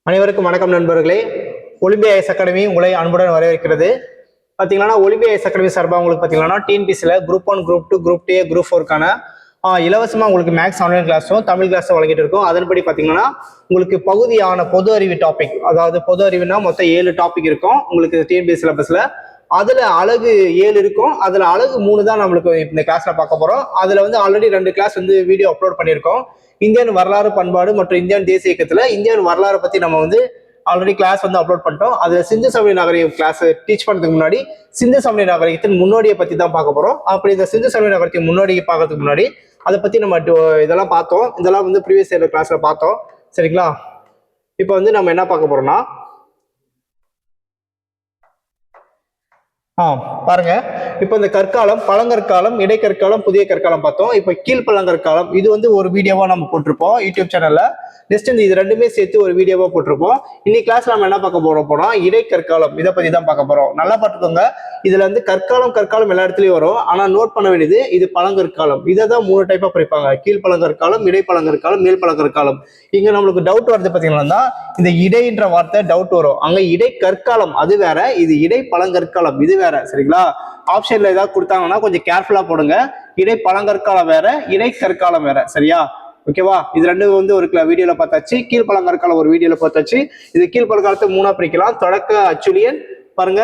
அனைவருக்கும் வணக்கம் நண்பர்களே. ஒலிம்பியா ஐஎஸ் அகாடமி உங்களை அன்புடன் வரவேற்கிறது. பார்த்தீங்கன்னா ஒலிம்பியா ஐஎஸ் அகாடமி சார்பாக உங்களுக்கு பார்த்தீங்கன்னா டிஎன்பிசியில் குரூப் 1, குரூப் 2, குரூப் 2, குரூப் 4க்கான இலவசமாக உங்களுக்கு மேக்ஸ் ஆன்லைன் கிளாஸும் தமிழ் கிளாஸும் வழங்கிட்டு இருக்கும். அதன்படி பார்த்தீங்கன்னா உங்களுக்கு பகுதியான பொது அறிவு டாபிக், அதாவது பொது அறிவுனா மொத்தம் 7 டாபிக் இருக்கும் உங்களுக்கு டிஎன்பிசி சிலபஸில். அதில் அழகு 7 இருக்கும். அதில் அழகு 3 தான் நம்மளுக்கு இந்த கிளாஸில் பார்க்க போகிறோம். அதில் வந்து ஆல்ரெடி 2 கிளாஸ் வந்து வீடியோ அப்லோட் பண்ணியிருக்கோம். இந்தியன் வரலாறு பண்பாடு மற்றும் இந்தியன் தேசிய இயக்கத்தில் இந்தியன் வரலாறு பற்றி நம்ம வந்து ஆல்ரெடி கிளாஸ் வந்து அப்லோட் பண்ணிட்டோம். அதில் சிந்து சமய நாகரிகம் கிளாஸ் டீச் பண்ணுறதுக்கு முன்னாடி சிந்து சமய நாகரிகத்தின் முன்னோடியை பற்றி தான் பார்க்க போகிறோம். அப்படி இந்த சிந்து சமய நாகரிகத்தின் முன்னோடியை பார்க்கறதுக்கு முன்னாடி அதை பற்றி நம்ம இதெல்லாம் பார்த்தோம். இதெல்லாம் வந்து ப்ரீவியஸ் இயர் கிளாஸில் பார்த்தோம். சரிங்களா? இப்போ வந்து நம்ம என்ன பார்க்க போகிறோம்னா பாருங்க. இப்போ இந்த கற்காலம், பழங்கற்காலம், இடைக்கற்காலம், புதிய கற்காலம் பார்த்தோம். இப்போ கீழ்பழங்கற்காலம் இது வந்து ஒரு வீடியோவா நம்ம போட்டிருப்போம் யூடியூப் சேனல்ல. நெக்ஸ்ட் இது ரெண்டுமே சேர்த்து ஒரு வீடியோவா போட்டிருப்போம். இன்னைக்கு கிளாஸ்ல நம்ம என்ன பார்க்க போறோம் இடைக்கற்காலம், இதை பத்தி தான் பார்க்க போறோம். நல்லா பார்த்துக்கோங்க. இதுல வந்து கற்காலம் எல்லா இடத்துலயும் வரும். ஆனா நோட் பண்ண வேண்டியது இது பழங்கற்காலம். இதை தான் 3 டைப்பா பிரிப்பாங்க: கீழ்பழங்கற்காலம், இடைப்பழங்கற்காலம், மேல்பழங்கற்காலம். இங்க நம்மளுக்கு டவுட் வருது பாத்தீங்கன்னா, இந்த இடைன்ற வார்த்தை டவுட் வரும். அங்க இடை கற்காலம் அது வேற, இது இடை பழங்கற்காலம் இது வேற. சரிங்களா? ஆப்ஷன்ல ஏதாவது கொடுத்தாங்கன்னா கொஞ்சம் கேர்ஃபுல்லா போடுங்க. இடை பழங்கற்காலம் வேற, இடை கற்காலம் வேற. சரியா? ஓகேவா? இது ரெண்டும் வந்து ஒரு வீடியோல பார்த்தாச்சு. கீழ்பழங்கற்காலம் ஒரு வீடியோல பார்த்தாச்சு. இது கீழ்பழங்காலத்தை 3ஆ பிரிக்கலாம். தொடக்க அச்சுலியன் பாருங்க,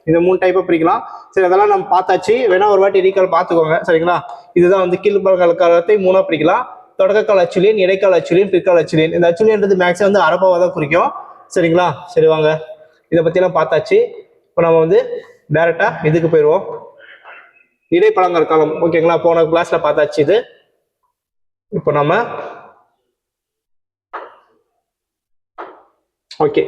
இதை 3 டைப்பா பிரிக்கலாம். சரி, அதெல்லாம் நம்ம பார்த்தாச்சு. வேணா ஒரு வாட்டி ரீகால் பார்த்துக்கோங்க. சரிங்களா? இதுதான் வந்து கீழ்பழங்காலத்தை 3ஆ பிரிக்கலாம்: தொடக்கக்கால அச்சுலியன், இடைக்கால அச்சுலியன், பிற்கால அச்சுலியன். இந்த அச்சுலியன்றது மேக்ஸிமம் வந்து அரபாவை தான் குறிக்கும். சரிங்களா? சரி, வாங்க இதை பத்தியெல்லாம் பார்த்தாச்சு. இப்போ நம்ம வந்து டைரக்டா இதுக்கு போயிடுவோம். இடைப்பழங்கற்காலம் ஓகேங்களா? போன கிளாஸ்ல பார்த்தாச்சு இது. இப்போ நம்ம ஓகே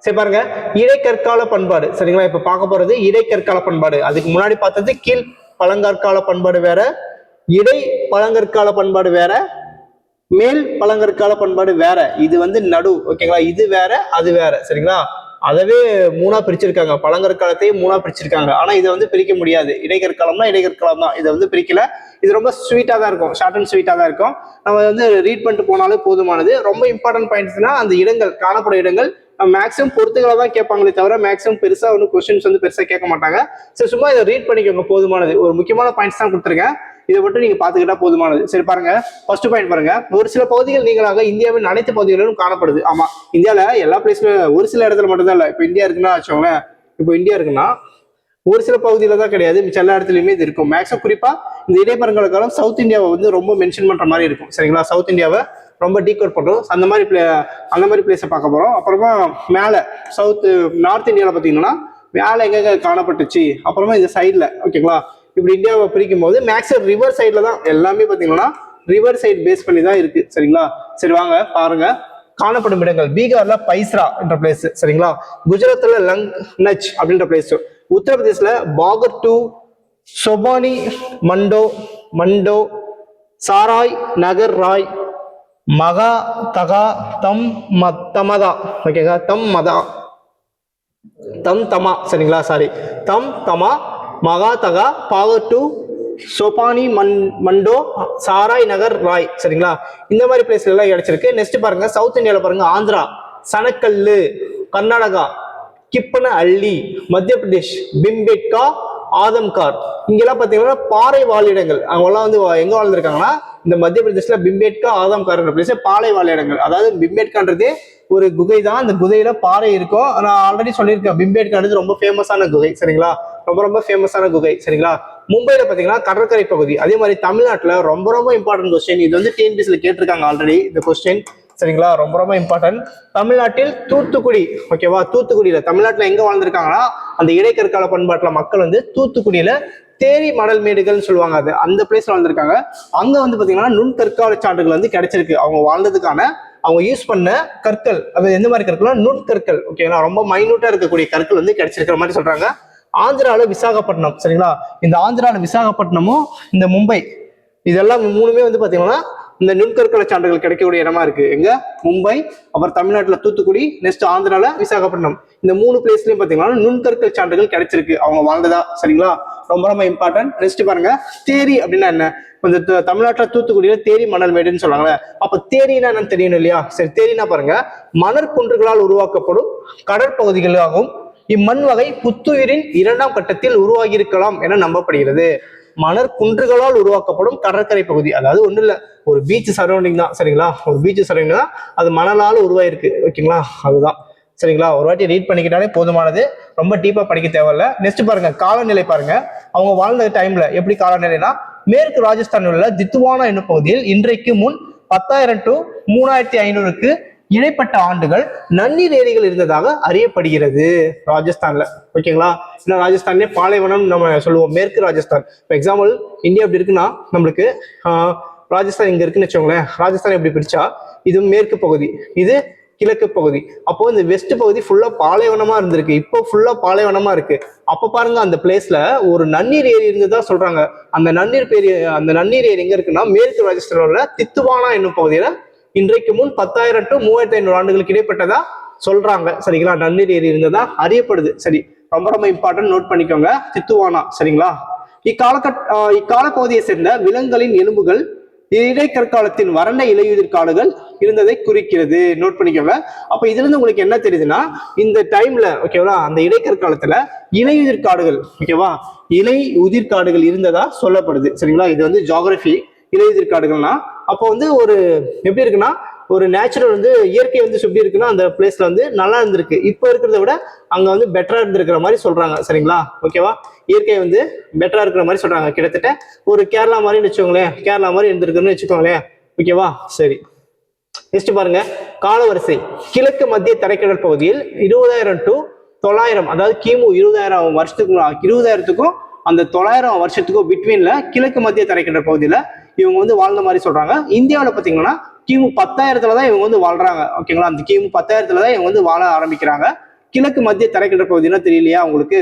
சரி பாருங்க, இடைக்கற்கால பண்பாடு. சரிங்களா? இப்ப பார்க்க போறது இடைக்கற்கால பண்பாடு. அதுக்கு முன்னாடி பார்த்தது கீழ் பழங்கற்கால பண்பாடு வேற, இடை பழங்கற்கால பண்பாடு வேற, மேல் பழங்கற்கால பண்பாடு வேற. இது வந்து நடு. ஓகேங்களா? இது வேற அது வேற. சரிங்களா? அதவே 3ஆ பிரிச்சிருக்காங்க. பழங்கற்காலத்தையும் 3ஆ பிரிச்சிருக்காங்க. ஆனா இதை வந்து பிரிக்க முடியாது. இடைக்கற்காலம்னா இடைக்கற்காலம் தான். இதை வந்து பிரிக்கல. இது ரொம்ப ஸ்வீட்டா தான் இருக்கும், ஷார்ட் அண்ட் ஸ்வீட்டா தான் இருக்கும். நம்ம வந்து ரீட் பண்ணிட்டு போனாலே போதுமானது. ரொம்ப இம்பார்ட்டன்ட் பாயிண்ட்ஸ்னா அந்த இடங்கள், காணப்படும் இடங்கள் மேக்ஸிமம் பொறுத்துக்களை தான் கேட்பாங்களே தவிர மேக்ஸிமம் பெருசா ஒன்றும் கொஸ்டின்ஸ் வந்து பெருசா கேட்க மாட்டாங்க. சரி, சும்மா இதை ரீட் பண்ணிக்கோங்க, போதுமானது. ஒரு முக்கியமான பாயிண்ட்ஸ் தான் கொடுத்துருக்கேன், இதை மட்டும் நீங்க பாத்துக்கிட்டா போதுமானது. சரி பாருங்க, ஃபர்ஸ்ட் பாயிண்ட் பாருங்க. ஒரு சில பகுதிகள் நீங்களாக இந்தியாவின் அனைத்து பகுதிகளிலும் காணப்படுது. ஆமா, இந்தியாவில எல்லா பிளேஸ்லயும், ஒரு சில இடத்துல மட்டும்தான் இல்ல. இப்போ இந்தியா இருக்குன்னா வச்சோங்களேன், இப்போ இந்தியா இருக்குன்னா ஒரு சில பகுதியில தான் கிடையாது, மிச்ச எல்லா இடத்துலயுமே இது இருக்கும். மேக்ஸிமம் குறிப்பா இந்த இடைப்பழங்காலம் சவுத் இந்தியாவை வந்து ரொம்ப மென்ஷன் பண்ற மாதிரி இருக்கும். சரிங்களா? சவுத் இந்தியாவை ரொம்ப டீகோட் பண்றோம். அந்த மாதிரி பிளேஸை பார்க்க போறோம். அப்புறமா மேல நார்த் இந்தியாவில் பார்த்தீங்கன்னா மேலே எங்க காணப்பட்டுச்சு, அப்புறமா இந்த சைட்ல. ஓகேங்களா? இப்படி இந்தியாவை பிரிக்கும் போது மேக்ஸிமம் ரிவர் சைட்ல தான் எல்லாமே பார்த்தீங்கன்னா ரிவர் சைட் பேஸ் பண்ணி தான் இருக்கு. சரிங்களா? சரி, வாங்க பாருங்க. காணப்படும் இடங்கள்: பீகார்ல பைஸ்ரா என்ற பிளேஸ். சரிங்களா? குஜராத்ல லங்னச் அப்படின்ற பிளேஸ். உத்தரப்பிரதேஷ்ல பாகர் டூ, சொபானி மண்டோ, சாராய் நகர் ராய், மகா தகா, தமதா. ஓகேங்களா? தமா. சரிங்களா? சாரி, தமா, மகா தகா, பாகர் டூ, சோபானி மண்டோ, சாராய் நகர் ராய். சரிங்களா? இந்த மாதிரி பிளேஸ்ல எல்லாம் கிடைச்சிருக்கு. நெக்ஸ்ட் பாருங்க, சவுத் இந்தியால பாருங்க, ஆந்திரா சனக்கல்லு, கர்நாடகா கிப்பன அள்ளி, மத்திய பிரதேஷ் பிம்பேட்கா, ஆதம்கார். இங்கெல்லாம் பாத்தீங்கன்னா பாறை வாழிடங்கள். அவங்கெல்லாம் வந்து எங்க வாழ்ந்துருக்காங்கன்னா இந்த மத்திய பிரதேஷ்ல பிம்பேட்கா, ஆதம்கார் பிளேஸ் பாலை வாழிடங்கள். அதாவது பிம்பேட்கான்றதே ஒரு குகை தான். அந்த குகையில பாறை இருக்கும். நான் ஆல்ரெடி சொல்லியிருக்கேன், பிம்பேட்கான்றது ரொம்ப ஃபேமஸான குகை. சரிங்களா? ரொம்ப ஃபேமஸான குகை. சரிங்களா? மும்பைல பாத்தீங்கன்னா கடற்கரை பகுதி. அதே மாதிரி தமிழ்நாட்டுல ரொம்ப இம்பார்ட்டன்ட் கொஸ்டின், இது வந்து டிஎன்பிசில கேட்டிருக்காங்க ஆல்ரெடி இந்த கொஸ்டின். சரிங்களா? ரொம்ப இம்பார்ட்டன்ட். தமிழ்நாட்டில் தூத்துக்குடி. ஓகேவா? தூத்துக்குடியில தமிழ்நாட்டுல எங்க வாழ்ந்திருக்காங்கன்னா அந்த இடைக்கற்கால பண்பாட்டுல மக்கள் வந்து தூத்துக்குடியில தேரி மணல் மேடுகள்னு சொல்லுவாங்க, அது அந்த பிளேஸ்ல வாழ்ந்திருக்காங்க. அங்க வந்து பாத்தீங்கன்னா நுண்கற்கால சான்றுகள் வந்து கிடைச்சிருக்கு. அவங்க வாழ்ந்ததுக்கான அவங்க யூஸ் பண்ண கற்கள், அது எந்த மாதிரி கற்கள்? நுண்கற்கள். ஓகேங்களா? ரொம்ப மைனூட்டா இருக்கக்கூடிய கற்கள் வந்து கிடைச்சிருக்கிற மாதிரி சொல்றாங்க. ஆந்திரால விசாகப்பட்டினம். சரிங்களா? இந்த ஆந்திரால விசாகப்பட்டினமும் இந்த மும்பை, இதெல்லாம் 3மே வந்து பாத்தீங்கன்னா இந்த நுண்கற்கள சான்றுகள் கிடைக்கக்கூடிய இடமா இருக்கு. எங்க? மும்பை, அப்புறம் தமிழ்நாட்டுல தூத்துக்குடி, நெக்ஸ்ட் ஆந்திரால விசாகப்பட்டினம். இந்த 3 பிளேஸ்லயும் பாத்தீங்கன்னா நுண்கற்கள் சான்றுகள் கிடைச்சிருக்கு அவங்க வாழ்ந்ததா. சரிங்களா? ரொம்ப ரொம்ப இம்பார்ட்டன்ட். நெக்ஸ்ட் பாருங்க, தேரி அப்படின்னா என்ன? இந்த தமிழ்நாட்டுல தூத்துக்குடியில தேரி மணல் மேடுன்னு சொல்றாங்களே, அப்ப தேரினா என்னன்னு தெரியணும் இல்லையா? சரி, தேரினா பாருங்க, மணற்குன்றுகளால் உருவாக்கப்படும் கடற்பகுதிகளாகவும் இம்மண் வகை புத்துயிரின் 2ஆம் கட்டத்தில் உருவாகி இருக்கலாம் என நம்பப்படுகிறது. மணற்குன்றுகளால் உருவாக்கப்படும் கடற்கரை பகுதி, அதாவது ஒண்ணு இல்ல, ஒரு பீச் சரௌண்டிங் தான். சரிங்களா? ஒரு பீச் சரௌண்டிங் தான், அது மணலால் உருவாயிருக்கு. ஓகேங்களா? அதுதான். சரிங்களா? ஒரு வாட்டி ரீட் பண்ணிக்கிட்டாலே போதுமானது, ரொம்ப டீப்பா படிக்க தேவையில்ல. நெக்ஸ்ட் பாருங்க, காலநிலை பாருங்க. அவங்க வாழ்ந்த டைம்ல எப்படி காலநிலைனா, மேற்கு ராஜஸ்தான் உள்ள தித்துவானா என்னும் பகுதியில் இன்றைக்கு முன் 10,000 to 3,500க்கு இடைப்பட்ட ஆண்டுகள் நன்னீர் ஏரிகள் இருந்ததாக அறியப்படுகிறது ராஜஸ்தான்ல. ஓகேங்களா? இல்லை ராஜஸ்தான்லேயே பாலைவனம் நம்ம சொல்லுவோம், மேற்கு ராஜஸ்தான். இப்போ எக்ஸாம்பிள் இந்தியா எப்படி இருக்குன்னா, நம்மளுக்கு ராஜஸ்தான் இங்க இருக்குன்னு வச்சோங்களேன். ராஜஸ்தான் எப்படி பிரிச்சா, இது மேற்கு பகுதி, இது கிழக்கு பகுதி. அப்போ இந்த வெஸ்ட் பகுதி ஃபுல்லா பாலைவனமா இருந்திருக்கு, இப்போ ஃபுல்லா பாலைவனமா இருக்கு. அப்ப பாருங்க, அந்த பிளேஸ்ல ஒரு நன்னீர் ஏரி இருந்ததா சொல்றாங்க. அந்த நன்னீர் ஏரி எங்க இருக்குன்னா, மேற்கு ராஜஸ்தான்ல உள்ள தித்துவானா என்னும் பகுதியில இன்றைக்கு முன் 10,000 to 3,500 ஆண்டுகளுக்கு இடைப்பட்டதா சொல்றாங்க. சரிங்களா? நன்னீர் ஏரி இருந்ததா அறியப்படுது. சரி, ரொம்ப ரொம்ப இம்பார்ட்டன்ட், நோட் பண்ணிக்கோங்க, தித்துவானா. சரிங்களா? இக்கால பகுதியை சேர்ந்த விலங்குகளின் எலும்புகள் இடைக்கற்காலத்தின் வறண்ட இலையுதிர் காடுகள் இருந்ததை குறிக்கிறது. நோட் பண்ணிக்கோங்க. அப்ப இதுல இருந்து உங்களுக்கு என்ன தெரியுதுன்னா, இந்த டைம்ல ஓகேவா, அந்த இடைக்கற்காலத்துல இலையுதிர் காடுகள், ஓகேவா, இலை உதிர் காடுகள் இருந்ததா சொல்லப்படுது. சரிங்களா? இது வந்து ஜியோகிராஃபி. இலையுதிர் காடுகள்னா அப்போ வந்து ஒரு எப்படி இருக்குன்னா, ஒரு நேச்சுரல் வந்து இயற்கை வந்து எப்படி இருக்குன்னா, அந்த பிளேஸ்ல வந்து நல்லா இருந்திருக்கு. இப்போ இருக்கிறத விட அங்க வந்து பெட்டரா இருந்திருக்கிற மாதிரி சொல்றாங்க. சரிங்களா? ஓகேவா? இயற்கை வந்து பெட்டரா இருக்கிற மாதிரி சொல்றாங்க. கிட்டத்தட்ட ஒரு கேரளா மாதிரின்னு வச்சுக்கோங்களேன், கேரளா மாதிரி இருந்திருக்குன்னு வச்சுக்கோங்களேன். ஓகேவா? சரி, நெக்ஸ்ட் பாருங்க, காலவரிசை. கிழக்கு மத்திய தரைக்கடல் பகுதியில் 20,000 to 900, அதாவது கிமு 20,000 வருஷத்துக்கும் அந்த 900 வருஷத்துக்கும் பிட்வீன்ல கிழக்கு மத்திய தரைக்கடல் பகுதியில இவங்க வந்து வாழ்ந்த மாதிரி சொல்றாங்க. இந்தியாவில் பாத்தீங்கன்னா கிமு 10,000 தான் இவங்க வந்து வாழ்றாங்க. ஓகேங்களா? அந்த கிமு 10,000 தான் இவங்க வந்து வாழ ஆரம்பிக்கிறாங்க. கிழக்கு மத்திய தரைக்கடல் பகுதினா தெரியலையா உங்களுக்கு?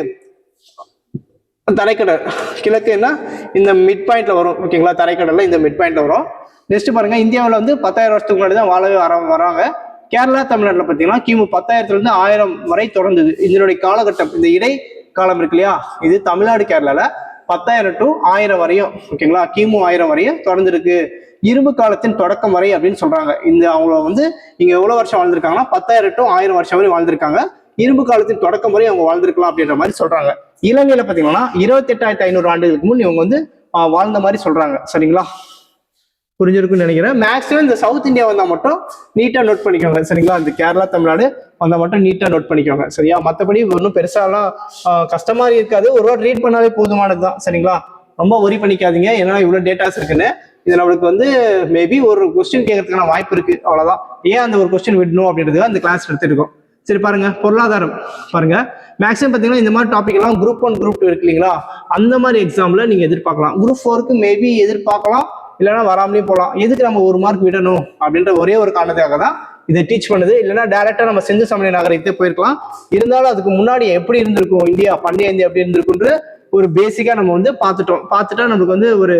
தரைக்கடல் கிழக்குன்னா இந்த மிட் பாயிண்ட்ல வரும். ஓகேங்களா? தரைக்கடல்ல இந்த மிட் பாயிண்ட்ல வரும். நெக்ஸ்ட் பாருங்க, இந்தியாவில் வந்து 10,000 வருஷத்துக்கு முன்னாடி தான் வாழவே வராங்க. கேரளா தமிழ்நாட்டில் பார்த்தீங்கன்னா கிமு 10,000 இருந்து 1000 வரை தொடர்ந்தது. இதனுடைய காலகட்டம், இந்த இடை காலம் இருக்கு இல்லையா, இது தமிழ்நாடு கேரளால 10,000 to 1000 வரையும், ஓகேங்களா, கிமு 1000 வரையும் தொடர்ந்துருக்கு. இரும்பு காலத்தின் தொடக்கம் வரை அப்படின்னு சொல்றாங்க. இந்த அவங்க வந்து இங்க எவ்வளவு வருஷம் வாழ்ந்திருக்காங்கன்னா 10,000 to 1000 வருஷம் வரை வாழ்ந்திருக்காங்க. இரும்பு காலத்தின் தொடக்கம் வரை அவங்க வாழ்ந்திருக்கலாம் அப்படின்ற மாதிரி சொல்றாங்க. இலங்கையில பாத்தீங்கன்னா 28,500 ஆண்டுகளுக்கு முன் இவங்க வந்து வாழ்ந்த மாதிரி சொல்றாங்க. சரிங்களா? புரிஞ்சிருக்குன்னு நினைக்கிறேன். மேக்ஸிமம் இந்த சவுத் இந்தியா வந்தா மட்டும் நீட்டா நோட் பண்ணிக்கோங்க. சரிங்களா? இந்த கேரளா தமிழ்நாடு வந்தா மட்டும் நீட்டா நோட் பண்ணிக்கோங்க. சரியா? மற்றபடி ஒன்றும் பெருசாலாம் கஷ்டமா இருக்காது, ஒரு வாட்டி ரீட் பண்ணாலே போதுமானதுதான். சரிங்களா? ரொம்ப ஒரி பண்ணிக்காதீங்க, ஏன்னா இவ்வளவு டேட்டாஸ் இருக்குன்னு. இது நம்மளுக்கு வந்து மேபி ஒரு கொஸ்டின் கேட்கறதுக்கான வாய்ப்பு இருக்கு, அவ்வளவுதான். ஏன் அந்த ஒரு கொஸ்டின் விடணும் அப்படின்றதுக்கு அந்த கிளாஸ் எடுத்துருக்கோம். சரி பாருங்க, பொருளாதாரம் பாருங்க. மேக்ஸிமம் பார்த்தீங்கன்னா இந்த மாதிரி டாபிக் எல்லாம் குரூப் 1 குரூப் 2 இருக்கு இல்லைங்களா, அந்த மாதிரி எக்ஸாம்ல நீங்க எதிர்பார்க்கலாம். குரூப் 4க்கு மேபி எதிர்பார்க்கலாம், இல்லைன்னா வராமலேயும் போகலாம். எதுக்கு நம்ம 1 மார்க் விடணும் அப்படின்ற ஒரே ஒரு காரணத்துக்காக தான் இதை டீச் பண்ணுது. இல்லைன்னா டைரக்டா நம்ம சிந்து சமணி நாகரிகத்தை போயிருக்கலாம். இருந்தாலும் அதுக்கு முன்னாடி எப்படி இருந்திருக்கும் இந்தியா, பண்டைய இந்தியா எப்படி இருந்திருக்குன்ற ஒரு பேசிக்கா நம்ம வந்து பார்த்துட்டா நமக்கு வந்து ஒரு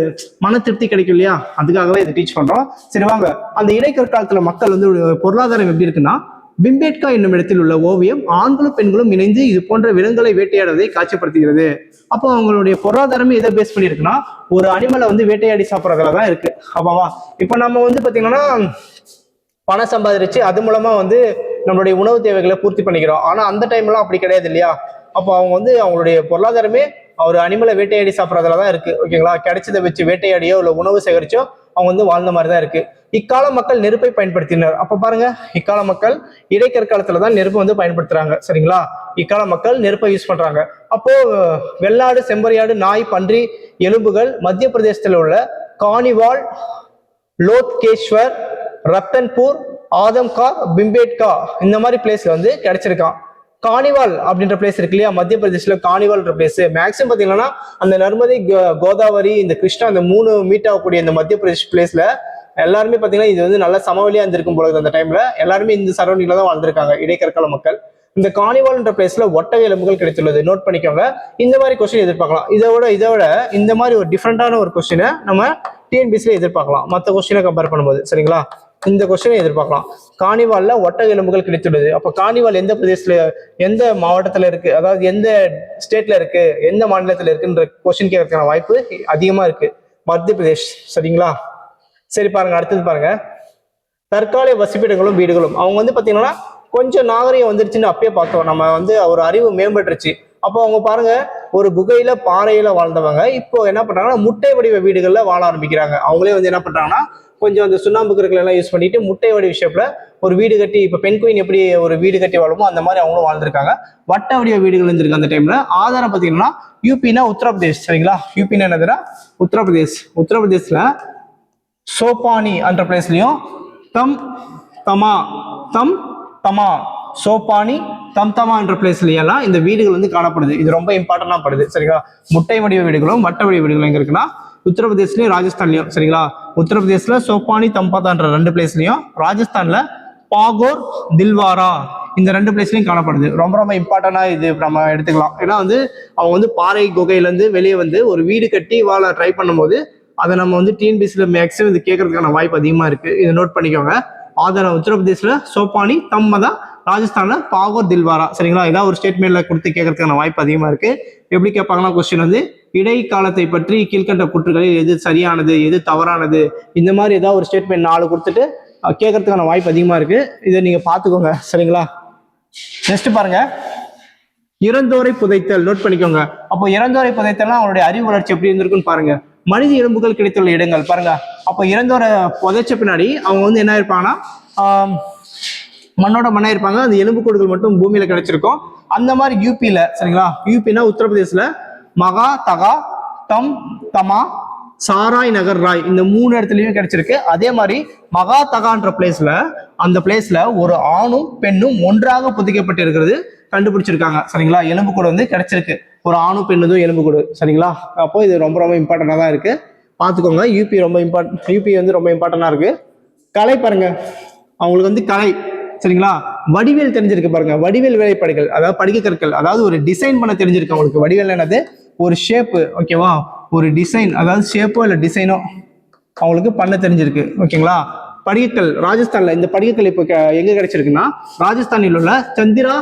மன திருப்தி கிடைக்கும் இல்லையா, அதுக்காகவே இதை டீச் பண்றோம். சரி வாங்க, அந்த இடைக்கற்காலத்துல மக்கள் வந்து பொருளாதாரம் எப்படி இருக்குன்னா, பிம்பேட்கா என்னும் இடத்தில் உள்ள ஓவியம் ஆண்களும் பெண்களும் இணைந்து இது போன்ற விலங்குகளை வேட்டையாடுவதை காட்சிப்படுத்துகிறது. அப்போ அவங்களுடைய பொருளாதாரமே எதை பேஸ் பண்ணிருக்குன்னா, ஒரு அனிமலை வந்து வேட்டையாடி சாப்பிட்றதுல தான் இருக்கு. அப்பாவா இப்போ நம்ம வந்து பாத்தீங்கன்னா பணம் சம்பாதிச்சு அது மூலமா வந்து நம்மளுடைய உணவு தேவைகளை பூர்த்தி பண்ணிக்கிறோம். ஆனா அந்த டைம்லாம் அப்படி கிடையாது இல்லையா. அப்போ அவங்க வந்து அவங்களுடைய பொருளாதாரமே ஒரு அனிமலை வேட்டையாடி சாப்பிட்றதுல தான் இருக்கு. ஓகேங்களா? கிடைச்சதை வச்சு வேட்டையாடியோ இல்லை உணவு சேகரிச்சோ அவங்க வந்து வாழ்ந்த மாதிரி தான் இருக்கு. இக்கால மக்கள் நெருப்பை பயன்படுத்தினர். அப்ப பாருங்க, இக்கால மக்கள் இடைக்கற்காலத்துல தான் நெருப்பு வந்து பயன்படுத்துறாங்க. சரிங்களா? இக்கால மக்கள் நெருப்பை யூஸ் பண்றாங்க. அப்போ வெள்ளாடு, செம்பரியாடு, நாய், பன்றி எலும்புகள் மத்திய பிரதேசத்துல உள்ள கானிவால், லோத்கேஸ்வர், ரத்தன்பூர், ஆதம்கா, பிம்பேட்கா இந்த மாதிரி பிளேஸ்ல வந்து கிடைச்சிருக்கான். கானிவால் அப்படின்ற பிளேஸ் இருக்கு இல்லையா, மத்திய பிரதேஷ்ல கானிவால்ன்ற பிளேஸ் மேக்ஸிமம் பாத்தீங்கன்னா அந்த நர்மதை, கோதாவரி, இந்த கிருஷ்ணா, இந்த 3 மீட் ஆகக்கூடிய இந்த மத்திய பிரதேஷ் பிளேஸ்ல எல்லாருமே பாத்தீங்கன்னா இது வந்து நல்ல சமவெளியா இருந்திருக்கும் போல. அந்த டைம்ல எல்லாருமே இந்த சரௌண்டிங்ல தான் வாழ்ந்திருக்காங்க இடைக்கற்கால மக்கள். இந்த கானிவால்ன்ற பிளேஸ்ல ஒட்டக எலும்புகள் கிடைத்துள்ளது. நோட் பண்ணிக்கோங்க. இந்த மாதிரி கொஸ்டின் எதிர்பார்க்கலாம். இதை விட இந்த மாதிரி ஒரு டிஃப்ரெண்டான ஒரு கொஸ்டினை நம்ம டிஎன்பிசில எதிர்பார்க்கலாம் மற்ற கொஸ்டினை கம்பேர் பண்ணும்போது. சரிங்களா, இந்த கொஸ்டினை எதிர்பார்க்கலாம். காணிவால்ல ஒட்டக எலும்புகள் கிடைத்துள்ளது. அப்ப காணிவால் எந்த பிரதேசத்துல, எந்த மாவட்டத்துல இருக்கு, அதாவது எந்த ஸ்டேட்ல இருக்கு, எந்த மாநிலத்துல இருக்குன்ற கொஸ்டின் கேட்கறதுக்கான வாய்ப்பு அதிகமா இருக்கு. மத்திய பிரதேஷ். சரிங்களா, சரி பாருங்க, அடுத்தது பாருங்க. தற்காலிக வசிப்பிடங்களும் வீடுகளும். அவங்க வந்து பாத்தீங்கன்னா கொஞ்சம் நாகரிகம் வந்துருச்சுன்னு அப்பயே பார்த்தோம். நம்ம வந்து ஒரு அறிவு மேம்பட்டுருச்சு. அப்போ அவங்க பாருங்க, ஒரு குகையில பாறையில வாழ்ந்தவங்க இப்போ என்ன பண்றாங்கன்னா முட்டை வடிவ வீடுகள்ல வாழ ஆரம்பிக்கிறாங்க. அவங்களே வந்து என்ன பண்றாங்கன்னா கொஞ்சம் அந்த சுண்ணாம்பு கற்கள் எல்லாம் யூஸ் பண்ணிட்டு முட்டை வடிவ ஷேப்ல ஒரு வீடு கட்டி, இப்ப பெண்குயின் எப்படி ஒரு வீடு கட்டி வாழுமோ அந்த மாதிரி அவங்களும் வாழ்ந்திருக்காங்க. வட்ட வடிவ வீடுகள் இருந்திருக்கு அந்த டைம்ல. ஆதாரம் பாத்தீங்கன்னா யூபினா உத்தரப்பிரதேஷ். சரிங்களா, யூபினா என்னதுன்னா உத்தரப்பிரதேஷ். உத்தரப்பிரதேஷ்ல சோபானி என்ற பிளேஸ்லயும் தம் தமா தம் தமா சோபானி தம் தமா என்ற பிளேஸ்ல எல்லாம் இந்த வீடுகள் வந்து காணப்படுது. இது ரொம்ப இம்பார்ட்டன்டா படுது. சரிங்களா, முட்டை வடிவ வீடுகளும் வட்ட வடிவ வீடுகளும் எங்க இருக்குன்னா உத்தரப்பிரதேஷ்லயும் ராஜஸ்தான்லயும். சரிங்களா, உத்தரப்பிரதேஷ்ல சோபானி தம்பாதான்ற 2 பிளேஸ்லயும், ராஜஸ்தான்ல பாகோர் தில்வாரா இந்த 2 பிளேஸ்லயும் காணப்படுது. ரொம்ப ரொம்ப இம்பார்ட்டன்டா இது நம்ம எடுத்துக்கலாம். ஏன்னா வந்து அவங்க வந்து பாறை குகையில இருந்து வெளியே வந்து ஒரு வீடு கட்டி வாழ ட்ரை பண்ணும்போது அதை நம்ம வந்து டிஎன்பிசில மேக்ஸிமம் இது கேட்கறதுக்கான வாய்ப்பு அதிகமா இருக்கு. இதை நோட் பண்ணிக்கோங்க. ஆதாரம் உத்தரப்பிரதேஷ்ல சோபானி தம்மதா, ராஜஸ்தான்ல பாகோர் தில்வாரா. சரிங்களா, ஏதாவது ஒரு ஸ்டேட்மெண்ட்ல கொடுத்து கேட்கறதுக்கான வாய்ப்பு அதிகமா இருக்கு. எப்படி கேட்பாங்கன்னா கொஸ்டின் வந்து இடைக்காலத்தை பற்றி கீழ்கண்ட கூற்றுகளில் எது சரியானது, எது தவறானது, இந்த மாதிரி ஏதாவது ஒரு ஸ்டேட்மெண்ட் 4 கொடுத்துட்டு கேட்கறதுக்கான வாய்ப்பு அதிகமா இருக்கு. இதை நீங்க பாத்துக்கோங்க. சரிங்களா, நெக்ஸ்ட் பாருங்க. இறந்தோரை புதைத்தல். நோட் பண்ணிக்கோங்க. அப்போ இறந்தோரை புதைத்தல்னா அவங்களுடைய அறிவு வளர்ச்சி எப்படி இருந்திருக்குன்னு பாருங்க. மனித எலும்புகள் கிடைத்துள்ள இடங்கள் பாருங்க. அப்போ இறந்தோரை புதைச்ச பின்னாடி அவங்க வந்து என்ன இருப்பாங்கன்னா மண்ணோட மண்ணா இருப்பாங்க. அந்த எலும்புக்கூடுகள் மட்டும் பூமியில கிடைச்சிருக்கும். அந்த மாதிரி யூபியில, சரிங்களா, யூபினா உத்தரப்பிரதேசல மகா தகா தம் தமா சாராய் நகர் ராய் இந்த 3 இடத்துலயும் கிடைச்சிருக்கு. அதே மாதிரி மகா தகான்ற பிளேஸ்ல, அந்த பிளேஸ்ல ஒரு ஆணும் பெண்ணும் ஒன்றாக புதைக்கப்பட்டு இருக்கிறது கண்டுபிடிச்சிருக்காங்க. சரிங்களா, எலும்புக்கூடு வந்து கிடைச்சிருக்கு. ஒரு ஆணும் பெண்ணுதும் எலும்புக்கூடு. சரிங்களா, அப்போ இது ரொம்ப ரொம்ப இம்பார்ட்டண்டா தான் இருக்கு. பாத்துக்கோங்க. யூபி ரொம்ப யூபி வந்து ரொம்ப இம்பார்ட்டண்டா இருக்கு. கலை பாருங்க, அவங்களுக்கு வந்து கலை. சரிங்களா, வடிவேல் தெரிஞ்சிருக்கு பாருங்க. வடிவேல் வேலைப்பாடுகள், அதாவது படிக்க கற்கள், அதாவது ஒரு டிசைன் பண்ண தெரிஞ்சிருக்கு அவங்களுக்கு. வடிவேல் என்னது, ஒரு ஷேப்பு. ஓகேவா, ஒரு டிசைன், அதாவது ஷேப்போ இல்ல டிசைனோ அவங்களுக்கு பண்ண தெரிஞ்சிருக்கு. ஓகேங்களா, படிக்கல் ராஜஸ்தான்ல இந்த படிக்கல் இப்ப எங்க கிடைச்சிருக்குன்னா ராஜஸ்தானில் உள்ள சந்திரா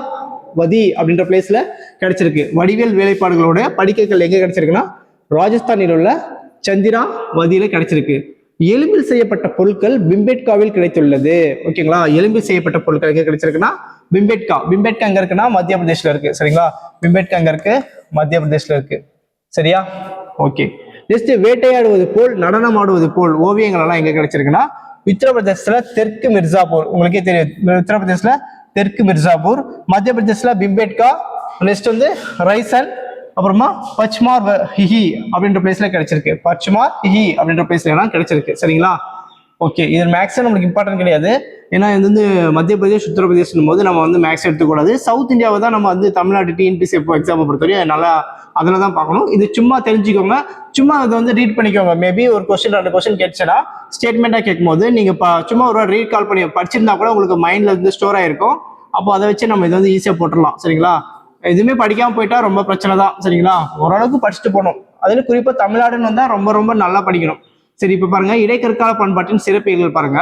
வதி அப்படின்ற பிளேஸ்ல கிடைச்சிருக்கு. வடிவேல் வேலைப்பாடுகளோட படிக்கல் எங்க கிடைச்சிருக்குன்னா ராஜஸ்தானில் உள்ள சந்திரா வதியில கிடைச்சிருக்கு. எலும்பில் செய்யப்பட்ட பொருட்கள் பிம்பேட்காவில் கிடைத்துள்ளது. ஓகேங்களா, எலும்பில் செய்யப்பட்ட பொருட்கள் எங்க கிடைச்சிருக்குன்னா பிம்பேட்கா. பிம்பேட்கா எங்க இருக்குன்னா மத்திய பிரதேஷ்ல இருக்கு. சரிங்களா, பிம்பேட்கா எங்க இருக்கு, மத்திய பிரதேஷ்ல இருக்கு. சரியா, ஓகே. நெக்ஸ்ட், வேட்டையாடுவது போல் நடனம் ஆடுவது போல் ஓவியங்கள் எல்லாம் எங்க கிடைச்சிருக்குன்னா உத்தரப்பிரதேசத்துல தெற்கு மிர்சாபூர். உங்களுக்கே தெரியும், உத்தரப்பிரதேசல தெற்கு மிர்சாபூர், மத்திய பிரதேசல பிம்பேட்கா, நெக்ஸ்ட் வந்து ரைசன், அப்புறமா பச்மார் ஹிஹி அப்படின்ற பிளேஸ்ல கிடைச்சிருக்கு. பச்மார் ஹிஹி அப்படின்ற பிளேஸ்ல எல்லாம் கிடைச்சிருக்கு. சரிங்களா, ஓகே. இது மேக்ஸ் நம்மளுக்கு இம்பார்ட்டன்ட் கிடையாது. ஏன்னா இது வந்து மத்திய பிரதேஷ் உத்தரப்பிரதேஷ் போது நம்ம வந்து மேக்ஸ் எடுத்துக்கூடாது. சவுத் இந்தியாவை தான் நம்ம வந்து தமிழ்நாடு டிஎன்பிசி எக்ஸாம் பொறுத்தவரையும் நல்லா அதில் தான் பார்க்கணும். இது சும்மா தெரிஞ்சுக்கோங்க, சும்மா அதை வந்து ரீட் பண்ணிக்கோங்க. மேபி ஒரு கொஸ்டின் 2 கொஸ்டின் கேட்டுச்சுன்னா ஸ்டேட்மெண்ட்டாக கேட்கும்போது நீங்கள் சும்மா ஒரு ரீட் கால் பண்ணி படிச்சிருந்தா கூட உங்களுக்கு மைண்ட்ல இருந்து ஸ்டோர் ஆயிருக்கும். அப்போ அதை வச்சு நம்ம இதை வந்து ஈஸியாக போட்டுடலாம். சரிங்களா, எதுவுமே படிக்காம போயிட்டா ரொம்ப பிரச்சனை தான். சரிங்களா, ஓரளவுக்கு படிச்சுட்டு போகணும். அதில் குறிப்பாக தமிழ்நாடுன்னு வந்தா ரொம்ப ரொம்ப நல்லா படிக்கணும். சரி, இப்ப பாருங்க, இடைக்கற்கால பண்பாட்டின் சிறப்பியல்கள் பாருங்க.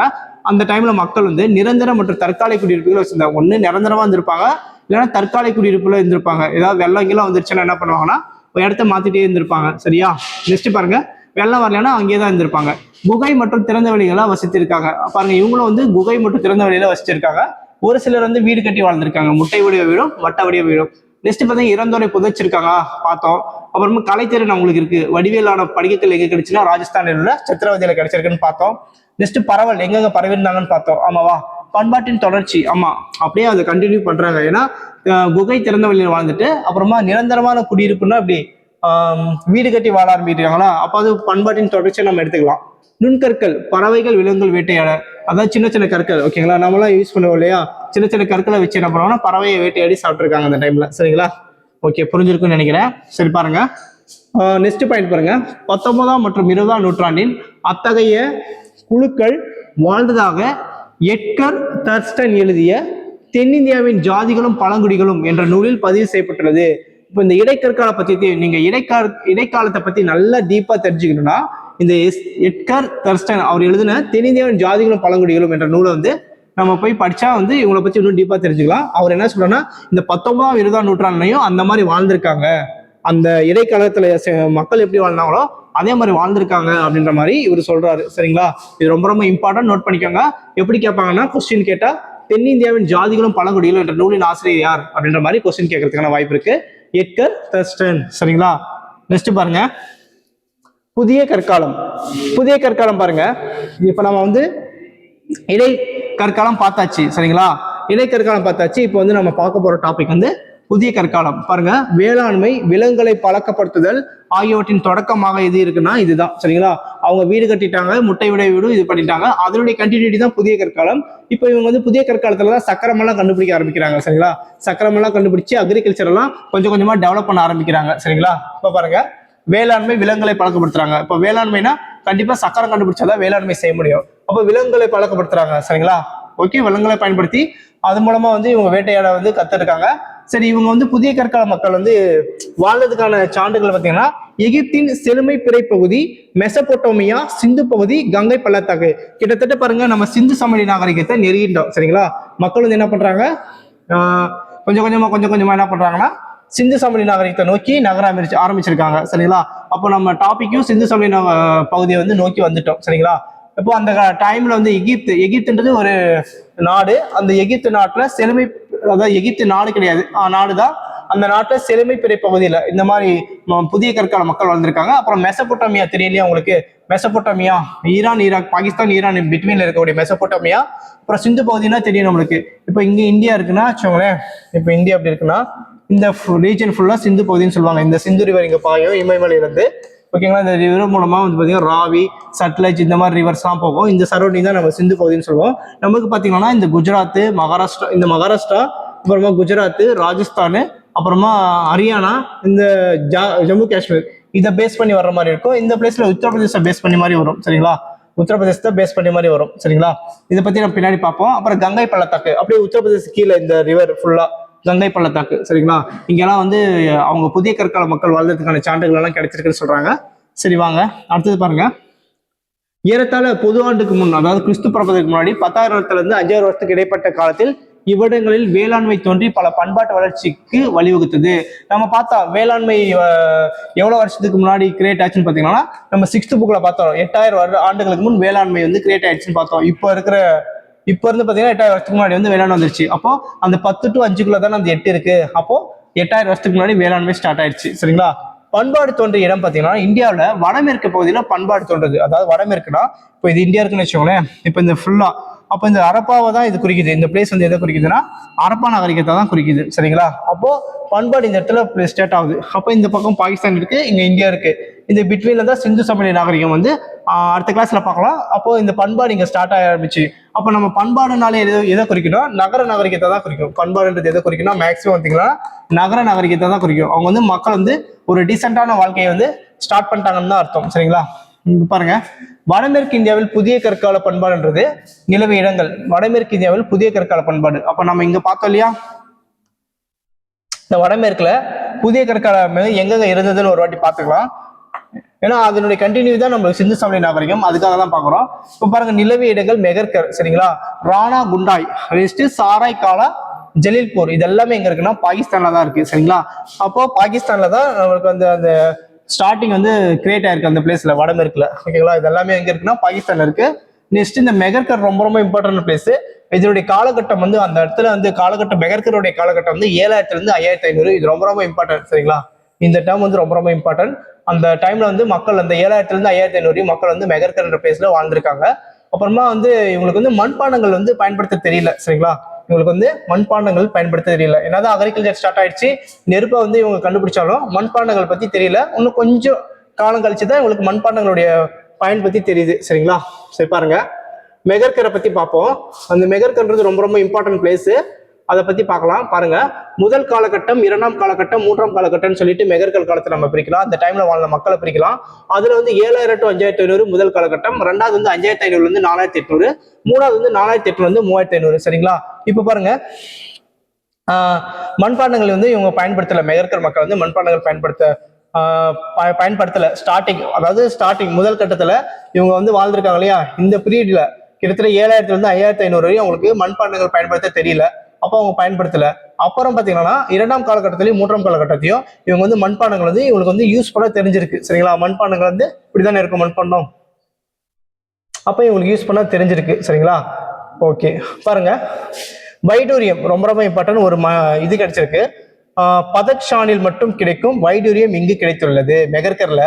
அந்த டைம்ல மக்கள் வந்து நிரந்தர மற்றும் தற்காலிக குடியிருப்புகள் வச்சிருந்தாங்க. ஒண்ணு நிரந்தரமா இருந்திருப்பாங்க, இல்லைன்னா தற்காலிக குடியிருப்புல இருந்திருப்பாங்க. ஏதாவது வெள்ளம் கீழே வந்துருச்சுன்னா என்ன பண்ணுவாங்கன்னா ஒரு இடத்த மாத்திட்டே இருந்திருப்பாங்க. சரியா, நெக்ஸ்ட் பாருங்க, வெள்ளம் வரலன்னா அங்கேயே தான் இருந்திருப்பாங்க. குகை மற்றும் திறந்த வெளிகளா வசித்திருக்காங்க. பாருங்க, இவங்களும் வந்து குகை மற்றும் திறந்த வெளியில வசிச்சிருக்காங்க. ஒரு சிலர் வந்து வீடு கட்டி வாழ்ந்திருக்காங்க. முட்டை வடிவ வீடும் வட்ட வடிவ வீடும். நெக்ஸ்ட் பார்த்தீங்கன்னா இறந்தோரை புதைச்சிருக்காங்க பார்த்தோம். அப்புறமா கலைத்திறன் அவங்களுக்கு இருக்கு. வடிவேலான படிக்கல் எங்க கிடைச்சுன்னா ராஜஸ்தானில் உள்ள சத்திரவதியில கிடைச்சிருக்குன்னு பார்த்தோம். நெக்ஸ்ட் பரவல் எங்கெங்க பரவிருந்தாங்கன்னு பார்த்தோம். ஆமாவா, பண்பாட்டின் தொடர்ச்சி. ஆமா, அப்படியே அதை கண்டினியூ பண்றாங்க. ஏன்னா குகை திறந்த வெளியில் வாழ்ந்துட்டு அப்புறமா நிரந்தரமான குடியிருப்புன்னா அப்படி வீடு கட்டி வாழ ஆரம்பிக்கிறாங்களா, அப்போ அது பண்பாட்டின் தொடர்ச்சியை நம்ம எடுத்துக்கலாம். நுண்கற்கள், பறவைகள் விலங்குகள் வேட்டையாட, அதாவது சின்ன சின்ன கற்கள். ஓகேங்களா, நம்மளாம் யூஸ் பண்ணுவோம் இல்லையா, சின்ன சின்ன கற்களை வச்சு என்ன பண்ணுவாங்கன்னா பறவையை வேட்டையாடி சாப்பிட்டுருக்காங்க அந்த டைம்ல. சரிங்களா, ஓகே, புரிஞ்சிருக்குன்னு நினைக்கிறேன். சரி பாருங்க, நெக்ஸ்ட் பாயிண்ட் பாருங்க. 19ஆம் மற்றும் 20ஆம் நூற்றாண்டில் அத்தகைய குழுக்கள் வாழ்ந்ததாக எட்கர் தர்ஸ்டன் எழுதிய தென்னிந்தியாவின் ஜாதிகளும் பழங்குடிகளும் என்ற நூலில் பதிவு செய்யப்பட்டுள்ளது. இப்போ இந்த இடைக்கற்கால பத்தி நீங்க இடைக்காலத்தை பத்தி நல்லா டீப்பா தெரிஞ்சுக்கணும்னா இந்த எட்கர் தர்ஸ்டன் அவர் எழுதின தென்னிந்தியாவின் ஜாதிகளும் பழங்குடிகளும் என்ற நூலை வந்து நம்ம போய் படிச்சா வந்து இவங்களை பத்தி இன்னும் டீப்பா தெரிஞ்சுக்கலாம். அவர் என்ன சொல்றேன்னா இந்த 19ஆம் 20ஆம் நூற்றாண்டுலையும் அந்த மாதிரி வாழ்ந்திருக்காங்க, அந்த இடைக்காலத்துல மக்கள் எப்படி வாழ்ந்தாங்களோ அதே மாதிரி வாழ்ந்திருக்காங்க அப்படின்ற மாதிரி இவர் சொல்றாரு. சரிங்களா, இது ரொம்ப ரொம்ப இம்பார்ட்டன்ட், நோட் பண்ணிக்கோங்க. எப்படி கேட்பாங்கன்னா கொஸ்டின் கேட்டா தென்னிந்தியாவின் ஜாதிகளும் பழங்குடிகளும் என்ற நூலின் ஆசிரியர் யார் அப்படின்ற மாதிரி கொஸ்டின் கேட்கறதுக்கான வாய்ப்பு இருக்கு. Edgar Thurstone. சரிங்களா, நெக்ஸ்ட் பாருங்க புதிய கற்காலம். புதிய கற்காலம் பாருங்க, இப்ப நம்ம வந்து இடை கற்காலம் பார்த்தாச்சு. சரிங்களா, இடை கற்காலம் பார்த்தாச்சு. இப்போ வந்து நம்ம பார்க்க போற டாபிக் வந்து புதிய கற்காலம். பாருங்க, வேளாண்மை, விலங்குகளை பழக்கப்படுத்துதல் ஆகியவற்றின் தொடக்கமாக எது இருக்குன்னா இதுதான். சரிங்களா, அவங்க வீடு கட்டிட்டாங்க, முட்டை விடை வீடு இது பண்ணிட்டாங்க, அதனுடைய கண்டினியூட்டி தான் புதிய கற்காலம். இப்போ இவங்க வந்து புதிய கற்காலத்துல தான் சக்கரமெல்லாம் கண்டுபிடிக்க ஆரம்பிக்கிறாங்க. சரிங்களா, சக்கரமெல்லாம் கண்டுபிடிச்சு அக்ரிகல்ச்சர் எல்லாம் கொஞ்சம் கொஞ்சமா டெவலப் பண்ண ஆரம்பிக்கிறாங்க. சரிங்களா, இப்போ பாருங்க வேளாண்மை, விலங்குகளை பழக்கப்படுத்துறாங்க. இப்போ வேளாண்மைனா கண்டிப்பா சக்கரம் கண்டுபிடிச்சாதான் வேளாண்மை செய்ய முடியும். அப்போ விலங்குகளை பழக்கப்படுத்துறாங்க. சரிங்களா, ஓகே, விலங்குகளை பயன்படுத்தி அது மூலமா வந்து இவங்க வேட்டையாட வந்து கத்துருக்காங்க. சரி, இவங்க வந்து புதிய கற்கால மக்கள் வந்து வாழ்றதுக்கான சான்றுகள் பார்த்தீங்கன்னா எகிப்தின் செழுமை பிறை பகுதி, மெசபொட்டோமியா, சிந்து பகுதி, கங்கை பள்ளத்தாக்கு. கிட்டத்தட்ட பாருங்க நம்ம சிந்து சமவெளி நாகரிகத்தை நெருங்கிட்டோம். சரிங்களா, மக்கள் வந்து என்ன பண்றாங்க, கொஞ்சம் கொஞ்சமா என்ன பண்றாங்கன்னா சிந்து சமவெளி நாகரிகத்தை நோக்கி நகர ஆரம்பிச்சிருக்காங்க. சரிங்களா, அப்போ நம்ம டாபிக்கும் சிந்து சமவெளி பகுதியை வந்து நோக்கி வந்துட்டோம். சரிங்களா, இப்போ அந்த டைம்ல வந்து எகிப்துன்றது ஒரு நாடு. அந்த எகிப்து நாட்டுல செழுமை, அதாவது எகிப்து நாடு கிடையாது, நாடுதான். அந்த நாட்டுல செழுமை பிறை பகுதியில இந்த மாதிரி புதிய கற்கால மக்கள் வந்திருக்காங்க. அப்புறம் மெசபொட்டோமியா தெரியலையா உங்களுக்கு, மெசபொட்டோமியா ஈரான், ஈராக், பாகிஸ்தான், ஈரான் பிட்வீன்ல இருக்கக்கூடிய மெசபொட்டோமியா. அப்புறம் சிந்து பகுதினா தெரியும் நம்மளுக்கு. இப்போ இங்க இந்தியா இருக்குன்னா வச்சுக்கோங்களேன், இப்போ இந்தியா அப்படி இருக்குன்னா இந்த ரீஜன் ஃபுல்லா சிந்து பகுதின்னு சொல்லுவாங்க. இந்த சிந்து ரிவர் இங்க பாயும் இமயமலையில இருந்து. ஓகேங்களா, இந்த ரிவர் மூலமா வந்து பாத்தீங்கன்னா ராவி, சட்லஜ் இந்த மாதிரி ரிவர்ஸ்லாம் போகும். இந்த சரௌண்டிங் தான் நம்ம சிந்து பகுதின்னு சொல்லுவோம். நமக்கு பாத்தீங்கன்னா இந்த குஜராத், மகாராஷ்டிரா, இந்த மகாராஷ்டிரா, அப்புறமா குஜராத், ராஜஸ்தான், அப்புறமா ஹரியானா, இந்த ஜம்மு காஷ்மீர் இதை பேஸ் பண்ணி வர்ற மாதிரி இருக்கும். இந்த பிளேஸ்ல உத்தரப்பிரதேச பேஸ் பண்ணி மாதிரி வரும். சரிங்களா, உத்தரப்பிரதேசத்தை பேஸ் பண்ணி மாதிரி வரும். சரிங்களா, இதை பத்தி நம்ம பின்னாடி பார்ப்போம். அப்புறம் கங்கை பள்ளத்தாக்கு, அப்படியே உத்தரப்பிரதேச கீழே இந்த ரிவர் ஃபுல்லா கங்கை பள்ளத்தாக்கு. சரிங்களா, இங்கெல்லாம் வந்து அவங்க புதிய கற்கால மக்கள் வாழ்றதுக்கான சான்றுகள் எல்லாம் கிடைச்சிருக்குன்னு சொல்றாங்க. சரி, வாங்க அடுத்தது பாருங்க. ஏறத்தாழ பொது ஆண்டுக்கு முன், அதாவது கிறிஸ்து பிறப்பதற்கு முன்னாடி 10,000 இருந்து 5,000 வருஷத்துக்கு இடைப்பட்ட காலத்தில் இவ்விடங்களில் வேளாண்மை தோன்றி பல பண்பாட்டு வளர்ச்சிக்கு வழிவகுத்தது. நம்ம பார்த்தா வேளாண்மை எவ்வளவு வருஷத்துக்கு முன்னாடி கிரியேட் ஆச்சுன்னு பாத்தீங்கன்னா நம்ம 6th புக்ல பார்த்தோம். 8,000 ஆண்டுகளுக்கு முன் வேளாண்மை வந்து கிரியேட் ஆயிடுச்சுன்னு பார்த்தோம். இப்போ இருந்து பாத்தீங்கன்னா 8,000 வருஷத்துக்கு முன்னாடி வந்து வேளாண் வந்துருச்சு. அப்போ அந்த 10 to 5 தானே அந்த 8 இருக்கு. அப்போ 8,000 வருஷத்துக்கு முன்னாடி வேளாண்மை ஸ்டார்ட் ஆயிடுச்சு. சரிங்களா, பண்பாடு தோன்றிய இடம் பாத்தீங்கன்னா இந்தியாவில வடமேற்கு பகுதியில பண்பாடு தோன்றது. அதாவது வடமேற்குனா இப்போ இது இந்தியா இருக்குன்னு வச்சுக்கோங்களேன். இப்போ இந்த ஃபுல்லா அப்போ இந்த அரப்பாவை தான் இது குறிக்குது. இந்த பிளேஸ் வந்து எதை குறிக்குதுன்னா அரப்பா நாகரிகத்தை தான் குறிக்குது. சரிங்களா, அப்போ பண்பாடு இந்த இடத்துல ஸ்டார்ட் ஆகுது. அப்போ இந்த பக்கம் பாகிஸ்தான் இருக்கு, இங்க இந்தியா இருக்கு. இந்த பிட்வீன்ல தான் சிந்து சமவெளி நாகரிகம் வந்து அடுத்த கிளாஸ்ல பார்க்கலாம். அப்போ இந்த பண்பாடு இங்க ஸ்டார்ட் ஆரம்பிச்சு. அப்போ நம்ம பண்பாடுனாலே எதை குறிக்கணும், நகர நாகரிகத்தை தான் குறிக்கும். பண்பாடுன்றது எதை குறிக்கணும், மேக்சிமம் பார்த்தீங்கன்னா நகர நாகரிகத்தை தான் குறிக்கும். அவங்க வந்து மக்கள் வந்து ஒரு டீசென்டான வாழ்க்கையை வந்து ஸ்டார்ட் பண்ணிட்டாங்கன்னு தான் அர்த்தம். சரிங்களா, பாருங்க, வடமேற்கு இந்தியாவில் புதிய கற்கால பண்பாடுன்றது நிலவிய இடங்கள். வடமேற்கு இந்தியாவில் புதிய கற்கால பண்பாடு. அப்ப நம்ம இங்க பார்த்தோம் இல்லையா, இந்த வடமேற்குல புதிய கற்காலம் எங்க இருந்ததுன்னு ஒரு வாட்டி பார்த்துக்கலாம். ஏன்னா அதனுடைய கண்டினியூ தான் நம்மளுக்கு சிந்து சமவெளி நாகரிகம், அதுக்காக தான் பாக்குறோம். இப்ப பாருங்க, நிலவிய இடங்கள் மெகர்கர். சரிங்களா, ராணா குண்டாய், சாராய் காலா, ஜலீல்பூர், இது எல்லாமே எங்க இருக்குன்னா பாகிஸ்தான்ல தான் இருக்கு. சரிங்களா, அப்போ பாகிஸ்தான்ல தான் நம்மளுக்கு வந்து அந்த ஸ்டார்டிங் வந்து கிரியேட் ஆயிருக்கு அந்த பிளேஸ்ல வடமேற்குல. ஓகேங்களா, இது எல்லாமே எங்க இருக்குன்னா பாகிஸ்தான்ல இருக்கு. நெக்ஸ்ட் இந்த மெகர்கர் ரொம்ப ரொம்ப இம்பார்ட்டன்ட் பிளேஸ். இதனுடைய காலகட்டம் வந்து அந்த இடத்துல வந்து காலகட்டம் மெகர்கருடைய காலகட்டம் வந்து 7,000 இருந்து 5,500. இது ரொம்ப ரொம்ப இம்பார்ட்டன்ட். சரிங்களா, இந்த டேர்ம் வந்து ரொம்ப ரொம்ப இம்பார்ட்டன்ட். அந்த டைம்ல வந்து மக்கள் அந்த 7,000 இருந்து 5,500 மக்கள் வந்து மெகர்கர் பிளேஸ்ல வாழ்ந்திருக்காங்க. அப்புறமா வந்து இவங்களுக்கு வந்து மண்பாண்டங்கள் வந்து பயன்படுத்த தெரியல. சரிங்களா, இவங்களுக்கு வந்து மண்பாண்டங்கள் பயன்படுத்த தெரியல. என்னதான் அக்ரிகல்ச்சர் ஸ்டார்ட் ஆயிடுச்சு, நெருப்பை வந்து இவங்க கண்டுபிடிச்சாலும் மண்பாண்டங்கள் பத்தி தெரியல. இன்னும் கொஞ்சம் காலம் கழிச்சுதான் இவங்களுக்கு மண்பாண்டங்களுடைய பயன் பத்தி தெரியுது. சரிங்களா, சரி பாருங்க, மெகர்கரை பத்தி பார்ப்போம். அந்த மெகர்கர்ன்றது ரொம்ப ரொம்ப இம்பார்ட்டன்ட் பிளேஸ். அதை பத்தி பார்க்கலாம். பாருங்க, முதல் காலகட்டம், 2ஆம் காலகட்டம், 3ஆம் காலகட்டம்னு சொல்லிட்டு மெகர்கள் காலத்தை நம்ம பிரிக்கலாம். அந்த டைம்ல வாழ்ந்த மக்களை பிரிக்கலாம். அதுல வந்து 7,000 to 5,500 முதல் காலகட்டம், 2வது வந்து 5,500 இருந்து 4,800, 3வது வந்து 4,800 இருந்து 3,500. சரிங்களா, இப்ப பாருங்க, மண்பாண்டங்கள் வந்து இவங்க பயன்படுத்தல. மெகர்கர் மக்கள் வந்து மண்பாண்டங்கள் பயன்படுத்த பயன்படுத்தல. ஸ்டார்டிங் முதல் கட்டத்துல இவங்க வந்து வாழ்ந்திருக்காங்க இல்லையா, இந்த பீரியட்ல கிட்டத்தட்ட 7000 இருந்து 5500 வரையும் அவங்களுக்கு மண்பாண்டங்கள் பயன்படுத்த தெரியல. அப்போ அவங்க பயன்படுத்தல. அப்புறம் பாத்தீங்கன்னா 2ஆம் காலகட்டத்திலையும் 3ஆம் காலகட்டத்தையும் இவங்க வந்து மண்பாண்டங்கள் வந்து இவங்களுக்கு வந்து யூஸ் பண்ண தெரிஞ்சிருக்கு. சரிங்களா, மண்பாண்டங்கள் வந்து இப்படிதானே இருக்கும் மண்பாண்டம். அப்ப இவங்களுக்கு யூஸ் பண்ண தெரிஞ்சிருக்கு. சரிங்களா, ஓகே. பாருங்க, வைடூரியம் ரொம்ப ரொம்ப இம்பார்ட்டன்ட் ஒரு இது கிடைச்சிருக்கு. பதக்ஷானில் மட்டும் கிடைக்கும் வைடூரியம் இங்கு கிடைத்துள்ளது. மெகர்கர்ல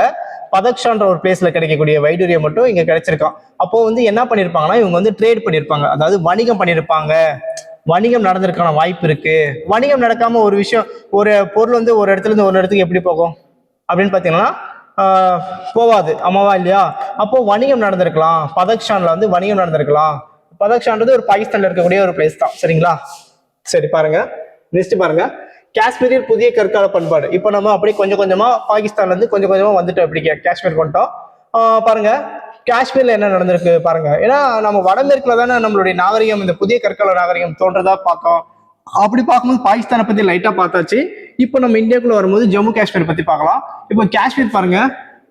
பதக்ஷான்ற ஒரு பிளேஸ்ல கிடைக்கக்கூடிய வைடூரியம் மட்டும் இங்க கிடைச்சிருக்கான். அப்போ வந்து என்ன பண்ணிருப்பாங்கன்னா இவங்க வந்து ட்ரேட் பண்ணிருப்பாங்க, அதாவது வணிகம் பண்ணிருப்பாங்க. வணிகம் நடந்திருக்கான வாய்ப்பு இருக்கு. வணிகம் நடக்காம ஒரு விஷயம், ஒரு பொருள் வந்து ஒரு இடத்துல இருந்து ஒரு இடத்துக்கு எப்படி போகும் அப்படின்னு பாத்தீங்கன்னா போவாது, ஆமாவா இல்லையா? அப்போ வணிகம் நடந்திருக்கலாம். பதக்ஷான்ல வந்து வணிகம் நடந்திருக்கலாம். பதக்ஷான்றது ஒரு பாகிஸ்தான்ல இருக்கக்கூடிய ஒரு பிளேஸ் தான். சரிங்களா, சரி பாருங்க, நெக்ஸ்ட் பாருங்க, காஷ்மீரில் புதிய கற்கால பண்பாடு. இப்போ நம்ம அப்படியே கொஞ்சம் கொஞ்சமா பாகிஸ்தான்ல இருந்து கொஞ்சம் கொஞ்சமா வந்துட்டோம், அப்படி காஷ்மீர் கொண்டோம். பாருங்க, காஷ்மீர்ல என்ன நடந்திருக்கு பாருங்க. ஏன்னா நம்ம வடமேற்குல தானே நம்மளுடைய நாகரிகம், இந்த புதிய கற்கால நாகரிகம் தோன்றதா பார்த்தோம். அப்படி பார்க்கும்போது பாகிஸ்தானை பத்தி லைட்டா பார்த்தாச்சு. இப்போ நம்ம இந்தியாவுக்குள்ள வரும்போது ஜம்மு காஷ்மீர் பத்தி பார்க்கலாம். இப்போ காஷ்மீர் பாருங்க,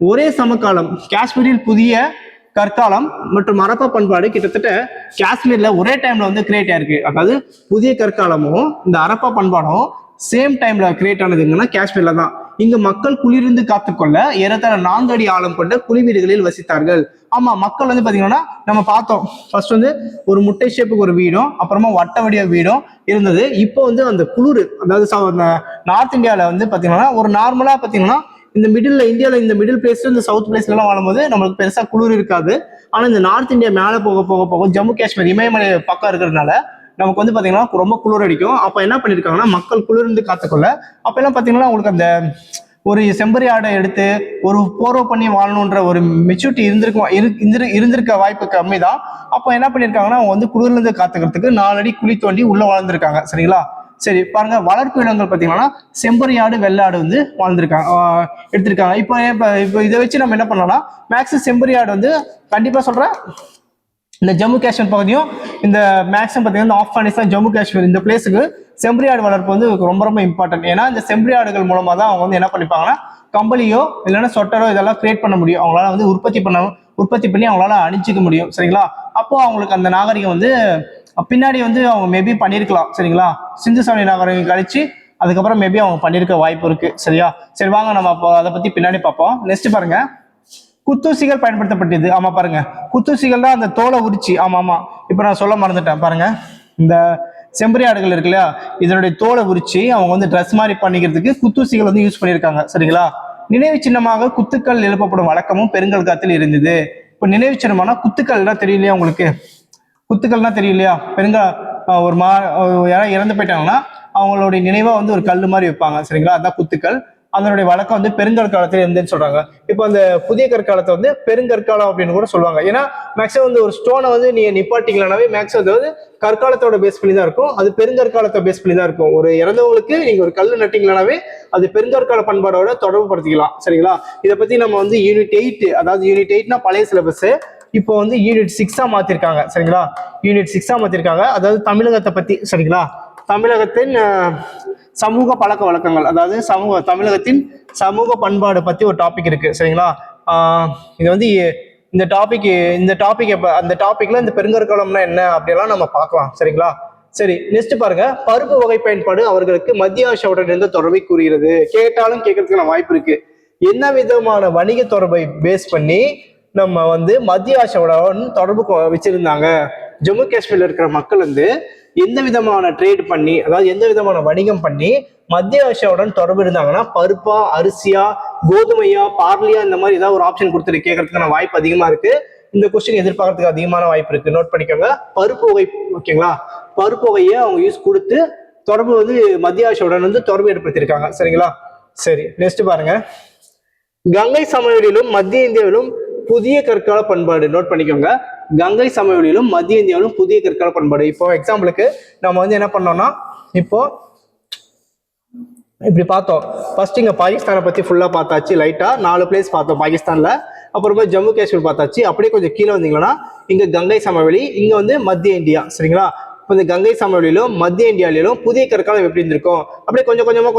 ஒரே சமகாலம் காஷ்மீரில் புதிய கற்காலம் மற்றும் அரப்பா பண்பாடு கிட்டத்தட்ட காஷ்மீர்ல ஒரே டைம்ல வந்து கிரியேட் ஆயிருக்கு. அதாவது புதிய கற்காலமும் இந்த அரப்பா பண்பாடும் சேம் டைம்ல கிரியேட் ஆனது எங்கன்னா காஷ்மீர்ல தான். இங்க மக்கள் குளிர்ந்து காத்துக்கொள்ள ஏறத்தாழ 4 அடி ஆழம் கொண்ட குழி வீடுகளில் வசித்தார்கள். ஆமா, மக்கள் வந்து பாத்தீங்கன்னா நம்ம பார்த்தோம், ஃபர்ஸ்ட் வந்து ஒரு முட்டை ஷேப்புக்கு ஒரு வீடும், அப்புறமா வட்ட வடிவ வீடும் இருந்தது. இப்போ வந்து அந்த குளிர், அதாவது நார்த் இந்தியாவில வந்து பாத்தீங்கன்னா ஒரு நார்மலா பாத்தீங்கன்னா இந்த இந்தியாவில் இந்த மிடில் பிளேஸ்ல இந்த சவுத் பிளேஸ்ல எல்லாம் வாழும்போது நம்மளுக்கு பெருசா குளிர் இருக்காது. ஆனா இந்த நார்த் இந்தியா மேல போக போக போக ஜம்மு காஷ்மீர் இமயமலை பக்கம் இருக்கிறதுனால நமக்கு வந்து பாத்தீங்கன்னா ரொம்ப குளிர் அடிக்கும். அப்ப என்ன பண்ணிருக்காங்கன்னா மக்கள் குளிர்ந்து காத்துக்கொள்ள அப்ப எல்லாம் பாத்தீங்கன்னா உங்களுக்கு அந்த ஒரு செம்பரி ஆடை எடுத்து ஒரு போர்வை பண்ணி வாழணுன்ற ஒரு மெச்சூரிட்டி இருந்திருக்க வாய்ப்பு கம்மி தான். அப்போ என்ன பண்ணிருக்காங்கன்னா அவங்க வந்து குளிர்ல இருந்து காத்துக்கிறதுக்கு 4 அடி குழி தோண்டி உள்ள வாழ்ந்திருக்காங்க. சரிங்களா, சரி பாருங்க, வளர்ப்பு இடங்கள் பாத்தீங்கன்னா செம்பரியாடு வெள்ளாடு வந்து வாழ்ந்திருக்காங்க, எடுத்திருக்காங்க. இப்போ இதை வச்சு நம்ம என்ன பண்ணலாம், மேக்ஸிமம் செம்பரியாடு வந்து கண்டிப்பா சொல்றேன் இந்த ஜம்மு காஷ்மீர் பகுதியும் இந்த மேக்ஸிமம் பார்த்தீங்கன்னா ஆப்கானிஸ்தான் ஜம்மு காஷ்மீர் இந்த பிளேஸுக்கு செம்பரியாடு வளர்ப்பு வந்து ரொம்ப ரொம்ப இம்பார்ட்டன்ட். ஏன்னா இந்த செம்பரியாடுகள் மூலமா தான் அவங்க வந்து என்ன பண்ணிப்பாங்கன்னா கம்பளியோ இல்லைன்னா சொட்டரோ இதெல்லாம் கிரியேட் பண்ண முடியும். அவங்களால வந்து உற்பத்தி பண்ணி அவங்களால அணிஞ்சிக்க முடியும். சரிங்களா, அப்போ அவங்களுக்கு அந்த நாகரிகம் வந்து பின்னாடி வந்து அவங்க மேபி பண்ணியிருக்கலாம். சரிங்களா, சிந்து சமய நாகரிகம் கழிச்சு அதுக்கப்புறம் மேபி அவங்க பண்ணியிருக்க வாய்ப்பு இருக்கு. சரியா, சரி வாங்க நம்ம அப்போ அதை பத்தி பின்னாடி பார்ப்போம். நெக்ஸ்ட் பாருங்க, குத்தூசிகள் பயன்படுத்தப்பட்டது. ஆமா பாருங்க, குத்தூசிகள் தான் அந்த தோலை உரிச்சு. ஆமா, இப்ப நான் சொல்ல மறந்துட்டேன் பாருங்க, இந்த செம்பரி ஆடுகள் இருக்கு இல்லையா, இதனுடைய தோலை உரிச்சு அவங்க வந்து ட்ரெஸ் மாதிரி பண்ணிக்கிறதுக்கு குத்தூசிகள் வந்து யூஸ் பண்ணியிருக்காங்க. சரிங்களா, நினைவு சின்னமாக குத்துக்கள் எழுப்பப்படும் வழக்கமும் பெருங்கல் காலத்தில் இருந்தது. இப்ப நினைவு சின்னமான குத்துக்கள்னா தெரியலையா உங்களுக்கு? குத்துக்கள்னா தெரியலையா? ஒரு யாராவது இறந்து போயிட்டாங்கன்னா அவங்களுடைய நினைவா வந்து ஒரு கல் மாதிரி வைப்பாங்க. சரிங்களா, அதான் குத்துக்கள். அதனுடைய வழக்கம் வந்து பெருங்கற்காலத்துல இருந்துன்னு சொல்றாங்க. இப்போ அந்த புதிய கற்காலத்தை வந்து பெருங்கற்காலம் அப்படின்னு கூட சொல்லுவாங்க. ஏன்னா மேக்ஸிமம் வந்து ஒரு ஸ்டோனை வந்து நீங்க நிப்பாட்டிக்கலானாவே மேக்ஸிமம் வந்து கற்காலத்தோட பேஸ் பண்ணி தான் இருக்கும், அது பெருங்கற்காலத்தை பேஸ் பண்ணி தான் இருக்கும். ஒரு இறந்தவங்களுக்கு நீங்க ஒரு கல் நட்டிங்களானாவே அது பெருங்கற்கால பண்பாடோட தொடர்பு படுத்திக்கலாம். சரிங்களா, இதை பத்தி நம்ம வந்து யூனிட் 8, அதாவது யூனிட் 8னா பழைய சிலபஸ், இப்போ வந்து யூனிட் 6 மாத்திருக்காங்க. சரிங்களா, யூனிட் 6 மாத்திருக்காங்க. அதாவது தமிழகத்தை பத்தி. சரிங்களா, தமிழகத்தின் சமூக பழக்க வழக்கங்கள், அதாவது தமிழகத்தின் சமூக பண்பாடு பத்தி ஒரு டாபிக் இருக்கு. சரிங்களா, இது வந்து அந்த டாபிக்ல இந்த பெருங்கற்காலம்னா என்ன அப்படியெல்லாம் நம்ம பார்க்கலாம். சரிங்களா, சரி நெக்ஸ்ட் பாருங்க, பருப்பு வகை பயன்பாடு அவர்களுக்கு மத்திய ஆசியாவுடன் இருந்த தொடர்பை கூறுகிறது. கேட்டாலும் கேட்கறதுக்கான வாய்ப்பு இருக்கு. என்ன விதமான வணிக தொடர்பை பேஸ் பண்ணி நம்ம வந்து மத்திய ஆசியாவுடன் தொடர்பு வச்சிருந்தாங்க? ஜம்மு காஷ்மீர்ல இருக்கிற மக்கள் வந்து எந்த விதமான ட்ரேட் பண்ணி, அதாவது எந்த விதமான வணிகம் பண்ணி மத்திய ஆசியாவுடன் தொடர்பு இருந்தாங்கன்னா பருப்பா, அரிசியா, கோதுமையா, பார்லியா, இந்த மாதிரி ஏதாவது ஒரு ஆப்ஷன் கொடுத்துட்டு கேட்கறதுக்கான வாய்ப்பு அதிகமா இருக்கு. இந்த கொஸ்டின் எதிர்பார்க்கறதுக்கு அதிகமான வாய்ப்பு இருக்கு. நோட் பண்ணிக்கோங்க, பருப்பு வகை. ஓகேங்களா, பருப்பு வகையை அவங்க யூஸ் கொடுத்து தொடர்பு வந்து மத்திய ஆசியாவுடன் வந்து தொடர்பு ஏற்படுத்தியிருக்காங்க. சரிங்களா, சரி நெக்ஸ்ட் பாருங்க, கங்கை சமவெளியிலும் மத்திய இந்தியாவிலும் புதிய கற்கால பண்பாடு. நோட் பண்ணிக்கோங்க, கங்கை சமவெளியிலும் மத்திய இந்தியாவிலும் புதிய கற்கால பண்பாடு. இப்போ எக்ஸாம்பிளுக்கு நம்ம வந்து என்ன பண்ணோம்னா, இப்போ இப்படி பார்த்தோம். ஃபர்ஸ்ட் இங்க பாகிஸ்தானை பத்தி ஃபுல்லா பார்த்தாச்சு, லைட்டா 4 பிளேஸ் பார்த்தோம் பாகிஸ்தான்ல. அப்புறமா ஜம்மு காஷ்மீர் பார்த்தாச்சு. அப்படியே கொஞ்சம் கீழே வந்தீங்கன்னா இங்க கங்கை சமவெளி, இங்க வந்து மத்திய இந்தியா. சரிங்களா, அப்ப இந்த கங்கை சமவெளியிலும் மத்திய இந்தியாவிலும் புதிய கற்காலம் எப்படி இருந்திருக்கும், அப்படியே கொஞ்சம் கொஞ்சமா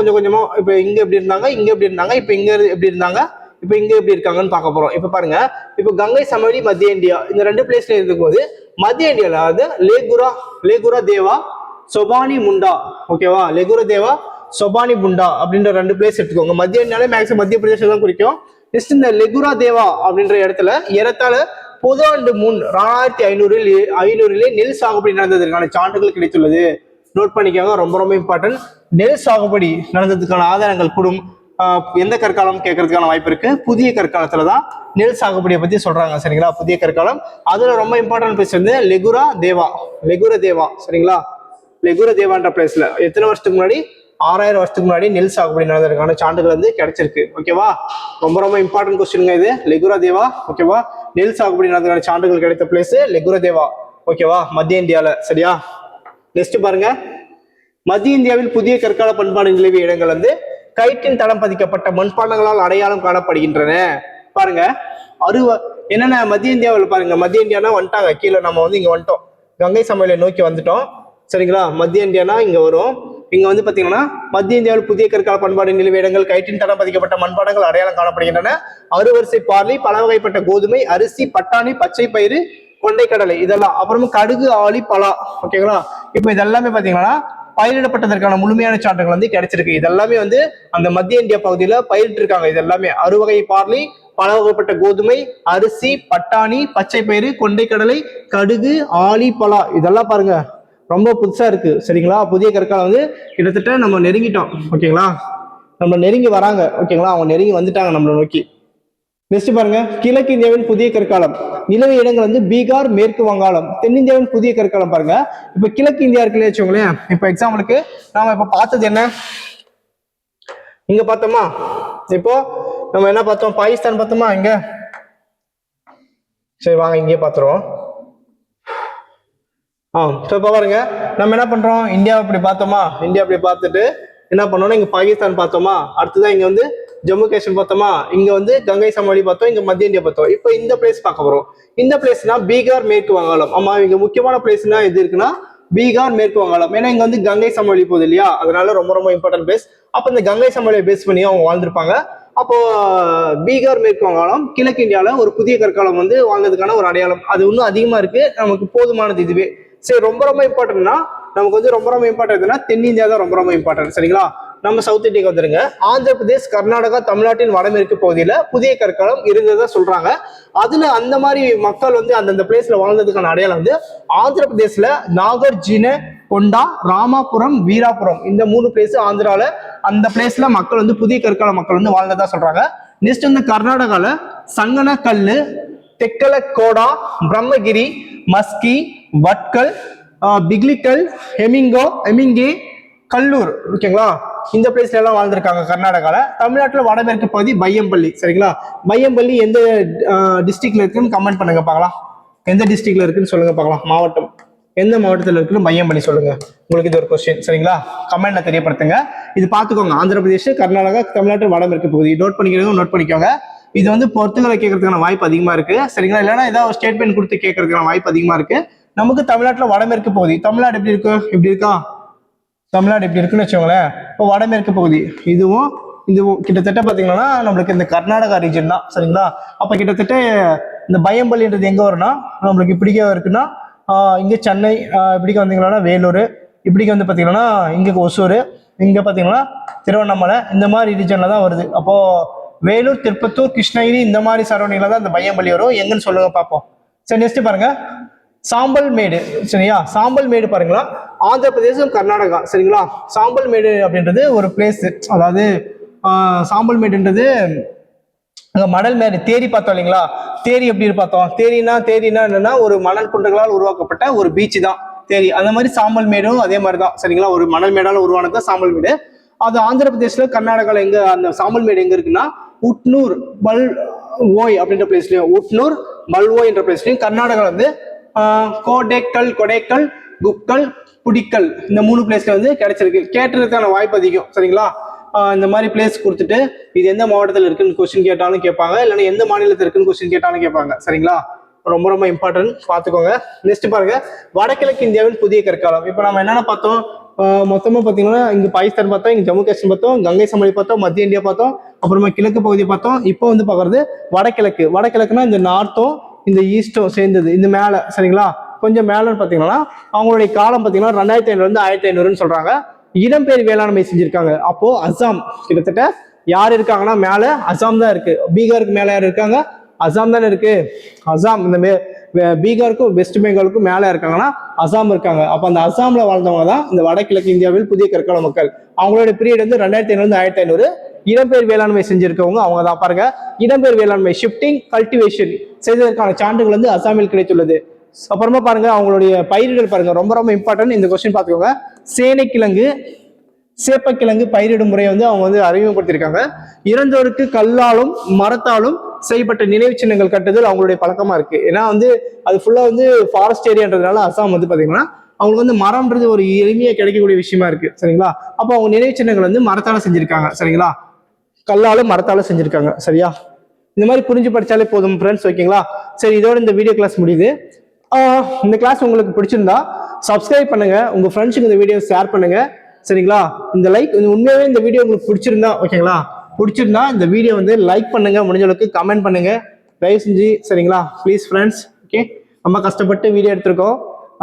இப்ப இங்க எப்படி இருந்தாங்க, இங்க எப்படி இருந்தாங்க, இப்ப இங்க எப்படி இருந்தாங்க, இப்ப இங்க எப்படி இருக்காங்கன்னு பார்க்க போறோம். இப்ப பாருங்க, இப்ப கங்கை சமவெளி மத்திய இந்தியா இந்த ரெண்டு பிளேஸ்ல இருக்கும் போது மத்திய இந்தியால அதாவது லேகுரா தேவா சொபானி முண்டா, ஓகேவா, லேகுரா தேவா சொபானி முண்டா அப்படின்ற ரெண்டு பிளேஸ் எடுத்துக்கோங்க. மத்திய இந்தியால மேக்ஸிமம் மத்திய பிரதேசம் தான் குறிக்கும். நெக்ஸ்ட் இந்த லெகுரா தேவா அப்படின்ற இடத்துல ஏறத்தாழ பொது ஆண்டு முன் 2500 நெல் சாகுபடி நடந்ததற்கான சான்றுகள் கிடைத்துள்ளது. நோட் பண்ணிக்கோங்க, ரொம்ப ரொம்ப இம்பார்ட்டன்ட். நெல் சாகுபடி நடந்ததுக்கான ஆதாரங்கள் கூடும். எந்த கற்காலம் கேட்கறதுக்கான வாய்ப்பு இருக்கு, புதிய கற்காலத்துலதான் நெல் சாகுபடியை பத்தி சொல்றாங்க. சரிங்களா, புதிய கற்காலம். அதுல ரொம்ப இம்பார்ட்டன்ட் பிளேஸ் வந்து லெகுரா தேவா. சரிங்களா, லெகுரா தேவான்ற பிளேஸ்ல எத்தனை வருஷத்துக்கு முன்னாடி, 6000 வருஷத்துக்கு முன்னாடி நெல் சாகுபடி நடந்ததற்கான சான்றுகள் வந்து கிடைச்சிருக்கு. ஓகேவா, ரொம்ப ரொம்ப இம்பார்ட்டன்ட் கொஸ்டின்ங்க இது, லெகுரா தேவா. ஓகேவா, நெல் சாகுபடி நடந்ததற்கான சான்றுகள் கிடைத்த பிளேஸ் லெகுரா தேவா. ஓகேவா, மத்திய இந்தியால. சரியா, நெக்ஸ்ட் பாருங்க, மத்திய இந்தியாவில் புதிய கற்கால பண்பாடு நிலவிய இடங்கள் வந்து கயிற்றின் தடம் பதிக்கப்பட்ட மண்பாண்டங்களால் அடையாளம் காணப்படுகின்றன. பாருங்க, என்னென்ன மத்திய இந்தியாவில் பாருங்க, மத்திய இந்தியானா வந்துட்டாங்க கீழே, நம்ம வந்து இங்க வந்துட்டோம், கங்கை சமவெளியை நோக்கி வந்துட்டோம். சரிங்களா, மத்திய இந்தியானா இங்க வரும். இங்க வந்து பாத்தீங்கன்னா மத்திய இந்தியாவில் புதிய கற்கால பண்பாடு நிலவிய இடங்கள் கயிற்றின் தடம் பதிக்கப்பட்ட மண்பாண்டங்கள் அடையாளம் காணப்படுகின்றன. அறுவரிசை பார்லி, பல வகைப்பட்ட கோதுமை, அரிசி, பட்டாணி, பச்சை பயிறு, கொண்டை கடலை இதெல்லாம், அப்புறமா கடுகு, ஆளி, பலா. ஓகேங்களா, இப்ப இதெல்லாமே பாத்தீங்கன்னா பயிரிடப்பட்டதற்கான முழுமையான சான்றுகள் வந்து கிடைச்சிருக்கு. இதெல்லாமே வந்து அந்த மத்திய இந்தியா பகுதியில பயிரிட்டு இருக்காங்க. இதெல்லாமே அறுவகை பார்லி, பல வகைப்பட்ட கோதுமை, அரிசி, பட்டாணி, பச்சை பயிறு, கொண்டை கடலை, கடுகு, ஆளி, பலா இதெல்லாம் பாருங்க ரொம்ப புதுசா இருக்கு. சரிங்களா, புதிய கற்காலம் வந்து கிட்டத்தட்ட நம்ம நெருங்கிட்டோம். ஓகேங்களா, நம்ம நெருங்கி வராங்க. ஓகேங்களா, அவங்க நெருங்கி வந்துட்டாங்க நம்மளை நோக்கி. நெக்ஸ்ட் பாருங்க, கிழக்கு இந்தியாவின் புதிய கற்காலம் நிலவிய இடங்கள் வந்து பீகார், மேற்கு வங்காளம். தென்னிந்தியாவின் புதிய கற்காலம் பாருங்க, இப்ப கிழக்கு இந்தியா இருக்குல்ல வச்சுக்கோங்களேன். இப்ப எக்ஸாம்பிளுக்கு நாம இப்ப பார்த்தது என்ன, இங்க பார்த்தோமா, இப்போ நம்ம என்ன பார்த்தோம், பாகிஸ்தான் பார்த்தோமா இங்க. சரி வாங்க இங்கே பார்த்துருவோம். இப்ப பாருங்க, நம்ம என்ன பண்றோம், இந்தியா இப்படி பார்த்தோமா, இந்தியா இப்படி பார்த்துட்டு என்ன பண்ணோம்னா இங்க பாகிஸ்தான் பார்த்தோமா, அடுத்ததான் இங்க வந்து ஜம்மு காஷ்மீர் பார்த்தோமா, இங்க வந்து கங்கை சமவெளி பார்த்தோம், இங்க மத்திய இந்தியா பார்த்தோம். இப்போ இந்த பிளேஸ் பார்க்க போறோம். இந்த பிளேஸ்னா பீகார், மேற்கு வங்காளம். ஆமா, இங்க முக்கியமான பிளேஸ்னா எது இருக்குன்னா பீகார், மேற்கு வங்காளம். ஏன்னா இங்க வந்து கங்கை சமவெளி போகுது இல்லையா, அதனால ரொம்ப ரொம்ப இம்பார்ட்டன்ட் பிளேஸ். அப்ப இந்த கங்கை சமவெளியை பேஸ் பண்ணி அவங்க வாழ்ந்திருப்பாங்க. அப்போ பீகார், மேற்கு வங்காளம், கிழக்கு இந்தியாவில ஒரு புதிய கற்காலம் வந்து வாழ்ந்ததுக்கான ஒரு அடையாளம். அது இன்னும் அதிகமா இருக்கு, நமக்கு போதுமானது இதுவே. சரி, ரொம்ப ரொம்ப இம்பார்ட்டன்ட்னா நமக்கு வந்து ரொம்ப ரொம்ப இம்பார்ட்டன்ட்னா தென்னிந்தியா தான் ரொம்ப ரொம்ப இம்பார்ட்டன்ட். சரிங்களா, நம்ம சவுத் இந்தியாவுக்கு வந்துருங்க. ஆந்திர பிரதேஷ், கர்நாடகா, தமிழ்நாட்டின் வடமேற்கு பகுதியில புதிய கற்காலம் இருந்ததா சொல்றாங்க. அதுல அந்த மாதிரி மக்கள் வந்து அந்தந்த பிளேஸ்ல வாழ்ந்ததுக்கான அடையாளம் வந்து ஆந்திர பிரதேஷ்ல நாகர்ஜின கொண்டா, ராமாபுரம், வீராபுரம் இந்த 3 பிளேஸ் ஆந்திரால, அந்த பிளேஸ்ல மக்கள் வந்து புதிய கற்கால மக்கள் வந்து வாழ்ந்ததா சொல்றாங்க. நெக்ஸ்ட் வந்து கர்நாடகால சங்கனக்கல்லு, தெக்கலக்கோடா, பிரம்மகிரி, மஸ்கி, வட்கல், பிக்லிக்கல், ஹெமிங்கே, கல்லூர். ஓகேங்களா, இந்த பிளேஸ்ல எல்லாம் வாழ்ந்திருக்காங்க கர்நாடகால. தமிழ்நாட்டுல வடமேற்கு பகுதி பையம்பள்ளி. சரிங்களா, பையம்பள்ளி எந்த டிஸ்ட்ரிக்ட்ல இருக்குன்னு கமெண்ட் பண்ணுங்க பார்க்கலாம். எந்த டிஸ்ட்ரிக்ட்ல இருக்குன்னு சொல்லுங்க பார்க்கலாம். மாவட்டம் எந்த மாவட்டத்தில் இருக்குன்னு பையம்பள்ளி சொல்லுங்க. உங்களுக்கு இது ஒரு கொஸ்டின். சரிங்களா, கமெண்ட்ல தெரியப்படுத்துங்க. இது பார்த்துக்கோங்க, ஆந்திர பிரதேஷ், கர்நாடகா, தமிழ்நாட்டு வடமேற்கு பகுதி. நோட் பண்ணிக்கோங்க. இது வந்து பொறுத்துகளை கேட்கறதுக்கான வாய்ப்பு அதிகமா இருக்கு. சரிங்களா, இல்லைன்னா ஏதாவது ஸ்டேட்மெண்ட் கொடுத்து கேட்கறதுக்கான வாய்ப்பு அதிகமா இருக்கு. நமக்கு தமிழ்நாட்டுல வடமேற்கு பகுதி, தமிழ்நாடு எப்படி இருக்கு, இப்படி இருக்கா, தமிழ்நாடு எப்படி இருக்குன்னு வச்சுக்கோங்களேன். இப்போ வடமேற்கு பகுதி இதுவும் கிட்டத்தட்ட பாத்தீங்கன்னா நம்மளுக்கு இந்த கர்நாடகா ரீஜன் தான். சரிங்களா, அப்ப கிட்டத்தட்ட இந்த பயம்பள்ளின்றது எங்க வரும்னா நம்மளுக்கு இப்படிக்கே இருக்குன்னா இங்க சென்னை, இப்படிக்க வந்தீங்கன்னா வேலூர், இப்படிக்கு வந்து பாத்தீங்கன்னா இங்க ஒசூர், இங்க பாத்தீங்கன்னா திருவண்ணாமலை, இந்த மாதிரி ரீஜன்ல தான் வருது. அப்போ வேலூர், திருப்பத்தூர், கிருஷ்ணகிரி இந்த மாதிரி சரௌண்டிங்ல தான் இந்த பையம்பள்ளி வரும். எங்கன்னு சொல்லுங்க பார்ப்போம். சரி, நெக்ஸ்ட் பாருங்க, சாம்பல் மேடு. சரியா, சாம்பல் மேடு பாருங்களா, ஆந்திர பிரதேசம், கர்நாடகா. சரிங்களா, சாம்பல் மேடு அப்படின்றது ஒரு பிளேஸ். அதாவது சாம்பல் மேடுன்றது அங்க மணல் மேடு. தேரி பார்த்தோம் இல்லைங்களா, தேரி எப்படி பார்த்தோம், தேரினா என்னன்னா ஒரு மணல் குன்றுகளால் உருவாக்கப்பட்ட ஒரு பீச் தான் தேரி. அந்த மாதிரி சாம்பல் மேடும் அதே மாதிரிதான். சரிங்களா, ஒரு மணல் மேடால உருவானது சாம்பல் மேடு. அது ஆந்திர பிரதேஷ்ல, கர்நாடகால எங்க அந்த சாம்பல் மேடு எங்க இருக்குன்னா உட்னூர், பல்வோய் அப்படின்ற பிளேஸ்லயும், உட்னூர், பல்வோய் என்ற பிளேஸ்லயும், கர்நாடகா வந்து கொடைக்கல், குக்கல், புடிக்கல் இந்த 3 பிளேஸ்ல வந்து கிடைச்சிருக்கு. கேட்டதுக்கான வாய்ப்பு அதிகம். சரிங்களா, இந்த மாதிரி பிளேஸ் கொடுத்துட்டு இது எந்த மாவட்டத்தில் இருக்குன்னு கொஸ்டின் கேட்டாலும் கேட்பாங்க, இல்லைன்னா எந்த மாநிலத்தில் இருக்குன்னு கொஸ்டின் கேட்டாலும் கேட்பாங்க. சரிங்களா, ரொம்ப ரொம்ப இம்பார்ட்டன்ட் பார்த்துக்கோங்க. நெக்ஸ்ட் பாருங்க, வடகிழக்கு இந்தியாவின் புதிய கற்காலம். இப்போ நம்ம என்னென்ன பார்த்தோம், மொத்தமா பார்த்தீங்கன்னா இங்க பாகிஸ்தான் பார்த்தோம், இங்க ஜம்மு காஷ்மீர் பார்த்தோம், கங்கை சமவெளி பார்த்தோம், மத்திய இந்தியா பார்த்தோம், அப்புறமா கிழக்கு பகுதி பார்த்தோம். இப்போ வந்து பார்க்கறது வடகிழக்கு. வடகிழக்குனா இந்த நார்த்தும் இந்த ஈஸ்டும் சேர்ந்தது, இந்த மேலே சரிங்களா. கொஞ்சம் மேலே பார்த்தீங்கன்னா அவங்களுடைய காலம் பார்த்தீங்கன்னா 2500 இருந்து 1500ன்னு சொல்றாங்க. இடம்பெயர் வேளாண்மை செஞ்சிருக்காங்க. அப்போ அசாம் கிட்டத்தட்ட யார் இருக்காங்கன்னா மேலே அசாம் தான் இருக்கு. பீகாருக்கு மேலே யார் இருக்காங்க, அசாம் தானே இருக்கு. அசாம் இந்த பீகாருக்கும் வெஸ்ட் பெங்காலுக்கும் மேலே இருக்காங்கன்னா அசாம் இருக்காங்க. அப்போ அந்த அசாம்ல வாழ்ந்தவங்க தான் இந்த வடகிழக்கு இந்தியாவில் புதிய கற்கால மக்கள். அவங்களோட பீரியட் வந்து 2500 இருந்து 1500. இடம்பெயர் வேளாண்மை செஞ்சிருக்கவங்க அவங்க தான். பாருங்க, இடம்பெயர் வேளாண்மை ஷிஃப்டிங் கல்டிவேஷன் செய்ததற்கான சான்றுகள் வந்து அசாமில் கிடைத்துள்ளது. அப்புறமா பாருங்க அவங்களுடைய பயிர்கள் பாருங்க, ரொம்ப ரொம்ப இம்பார்ட்டன்ட் இந்த கொஸ்டின் பார்த்துக்கோங்க. சேனைக்கிழங்கு, சேப்பக்கிழங்கு பயிரிடும் முறையை வந்து அவங்க வந்து அறிமுகப்படுத்தியிருக்காங்க. இறந்தோருக்கு கல்லாலும் மரத்தாலும் செய்யப்பட்ட நினைவு சின்னங்கள் கட்டுதல் அவங்களுடைய பழக்கமா இருக்கு. ஏன்னா வந்து அது ஃபுல்லா வந்து ஃபாரஸ்ட் ஏரியான்றதுனால அசாம் வந்து பாத்தீங்கன்னா அவங்களுக்கு வந்து மரம்ன்றது ஒரு எளிமையா கிடைக்கக்கூடிய விஷயமா இருக்கு சரிங்களா. அப்போ அவங்க நினைவு சின்னங்கள் வந்து மரத்தால செஞ்சிருக்காங்க சரிங்களா, கல்லாலும் மரத்தால செஞ்சிருக்காங்க சரியா. இந்த மாதிரி புரிஞ்சு படிச்சாலே போதும் ஃப்ரெண்ட்ஸ், ஓகேங்களா. சரி, இதோட இந்த வீடியோ கிளாஸ் முடியுது. இந்த கிளாஸ் உங்களுக்கு பிடிச்சிருந்தா சப்ஸ்கிரைப் பண்ணுங்க, உங்க ஃப்ரெண்ட்ஸுக்கு இந்த வீடியோ ஷேர் பண்ணுங்க சரிங்களா. இந்த லைக் உண்மையாவே இந்த வீடியோ உங்களுக்கு பிடிச்சிருந்தா ஓகேங்களா, பிடிச்சிருந்தா இந்த வீடியோ வந்து லைக் பண்ணுங்க, முடிஞ்ச அளவுக்கு கமெண்ட் பண்ணுங்க தயவு செஞ்சு சரிங்களா. Please friends, okay. ரொம்ப கஷ்டப்பட்டு வீடியோ எடுத்திருக்கோம்,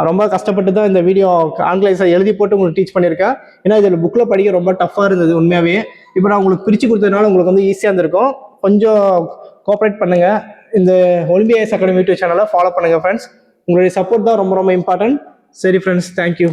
ரொம்ப கஷ்டப்பட்டு தான் இந்த வீடியோ ஆங்கிலேயஸை எழுதி போட்டு உங்களுக்கு டீச் பண்ணியிருக்கேன். ஏன்னா இதில் புக்கில் படிக்க ரொம்ப டஃப்பாக இருந்தது உண்மையாகவே. இப்போ நான் உங்களுக்கு பிரித்து கொடுத்ததுனால உங்களுக்கு வந்து ஈஸியாக இருந்திருக்கும். கொஞ்சம் கோஆப்ரேட் பண்ணுங்க. இந்த ஒலிம்பியா ஐஏஎஸ் அகாடமி யூடியூப் சேனலை ஃபாலோ பண்ணுங்க ஃப்ரெண்ட்ஸ். உங்களுடைய சப்போர்ட் தான் ரொம்ப ரொம்ப இம்பார்ட்டன்ட். சரி ஃப்ரெண்ட்ஸ், தேங்க்யூ.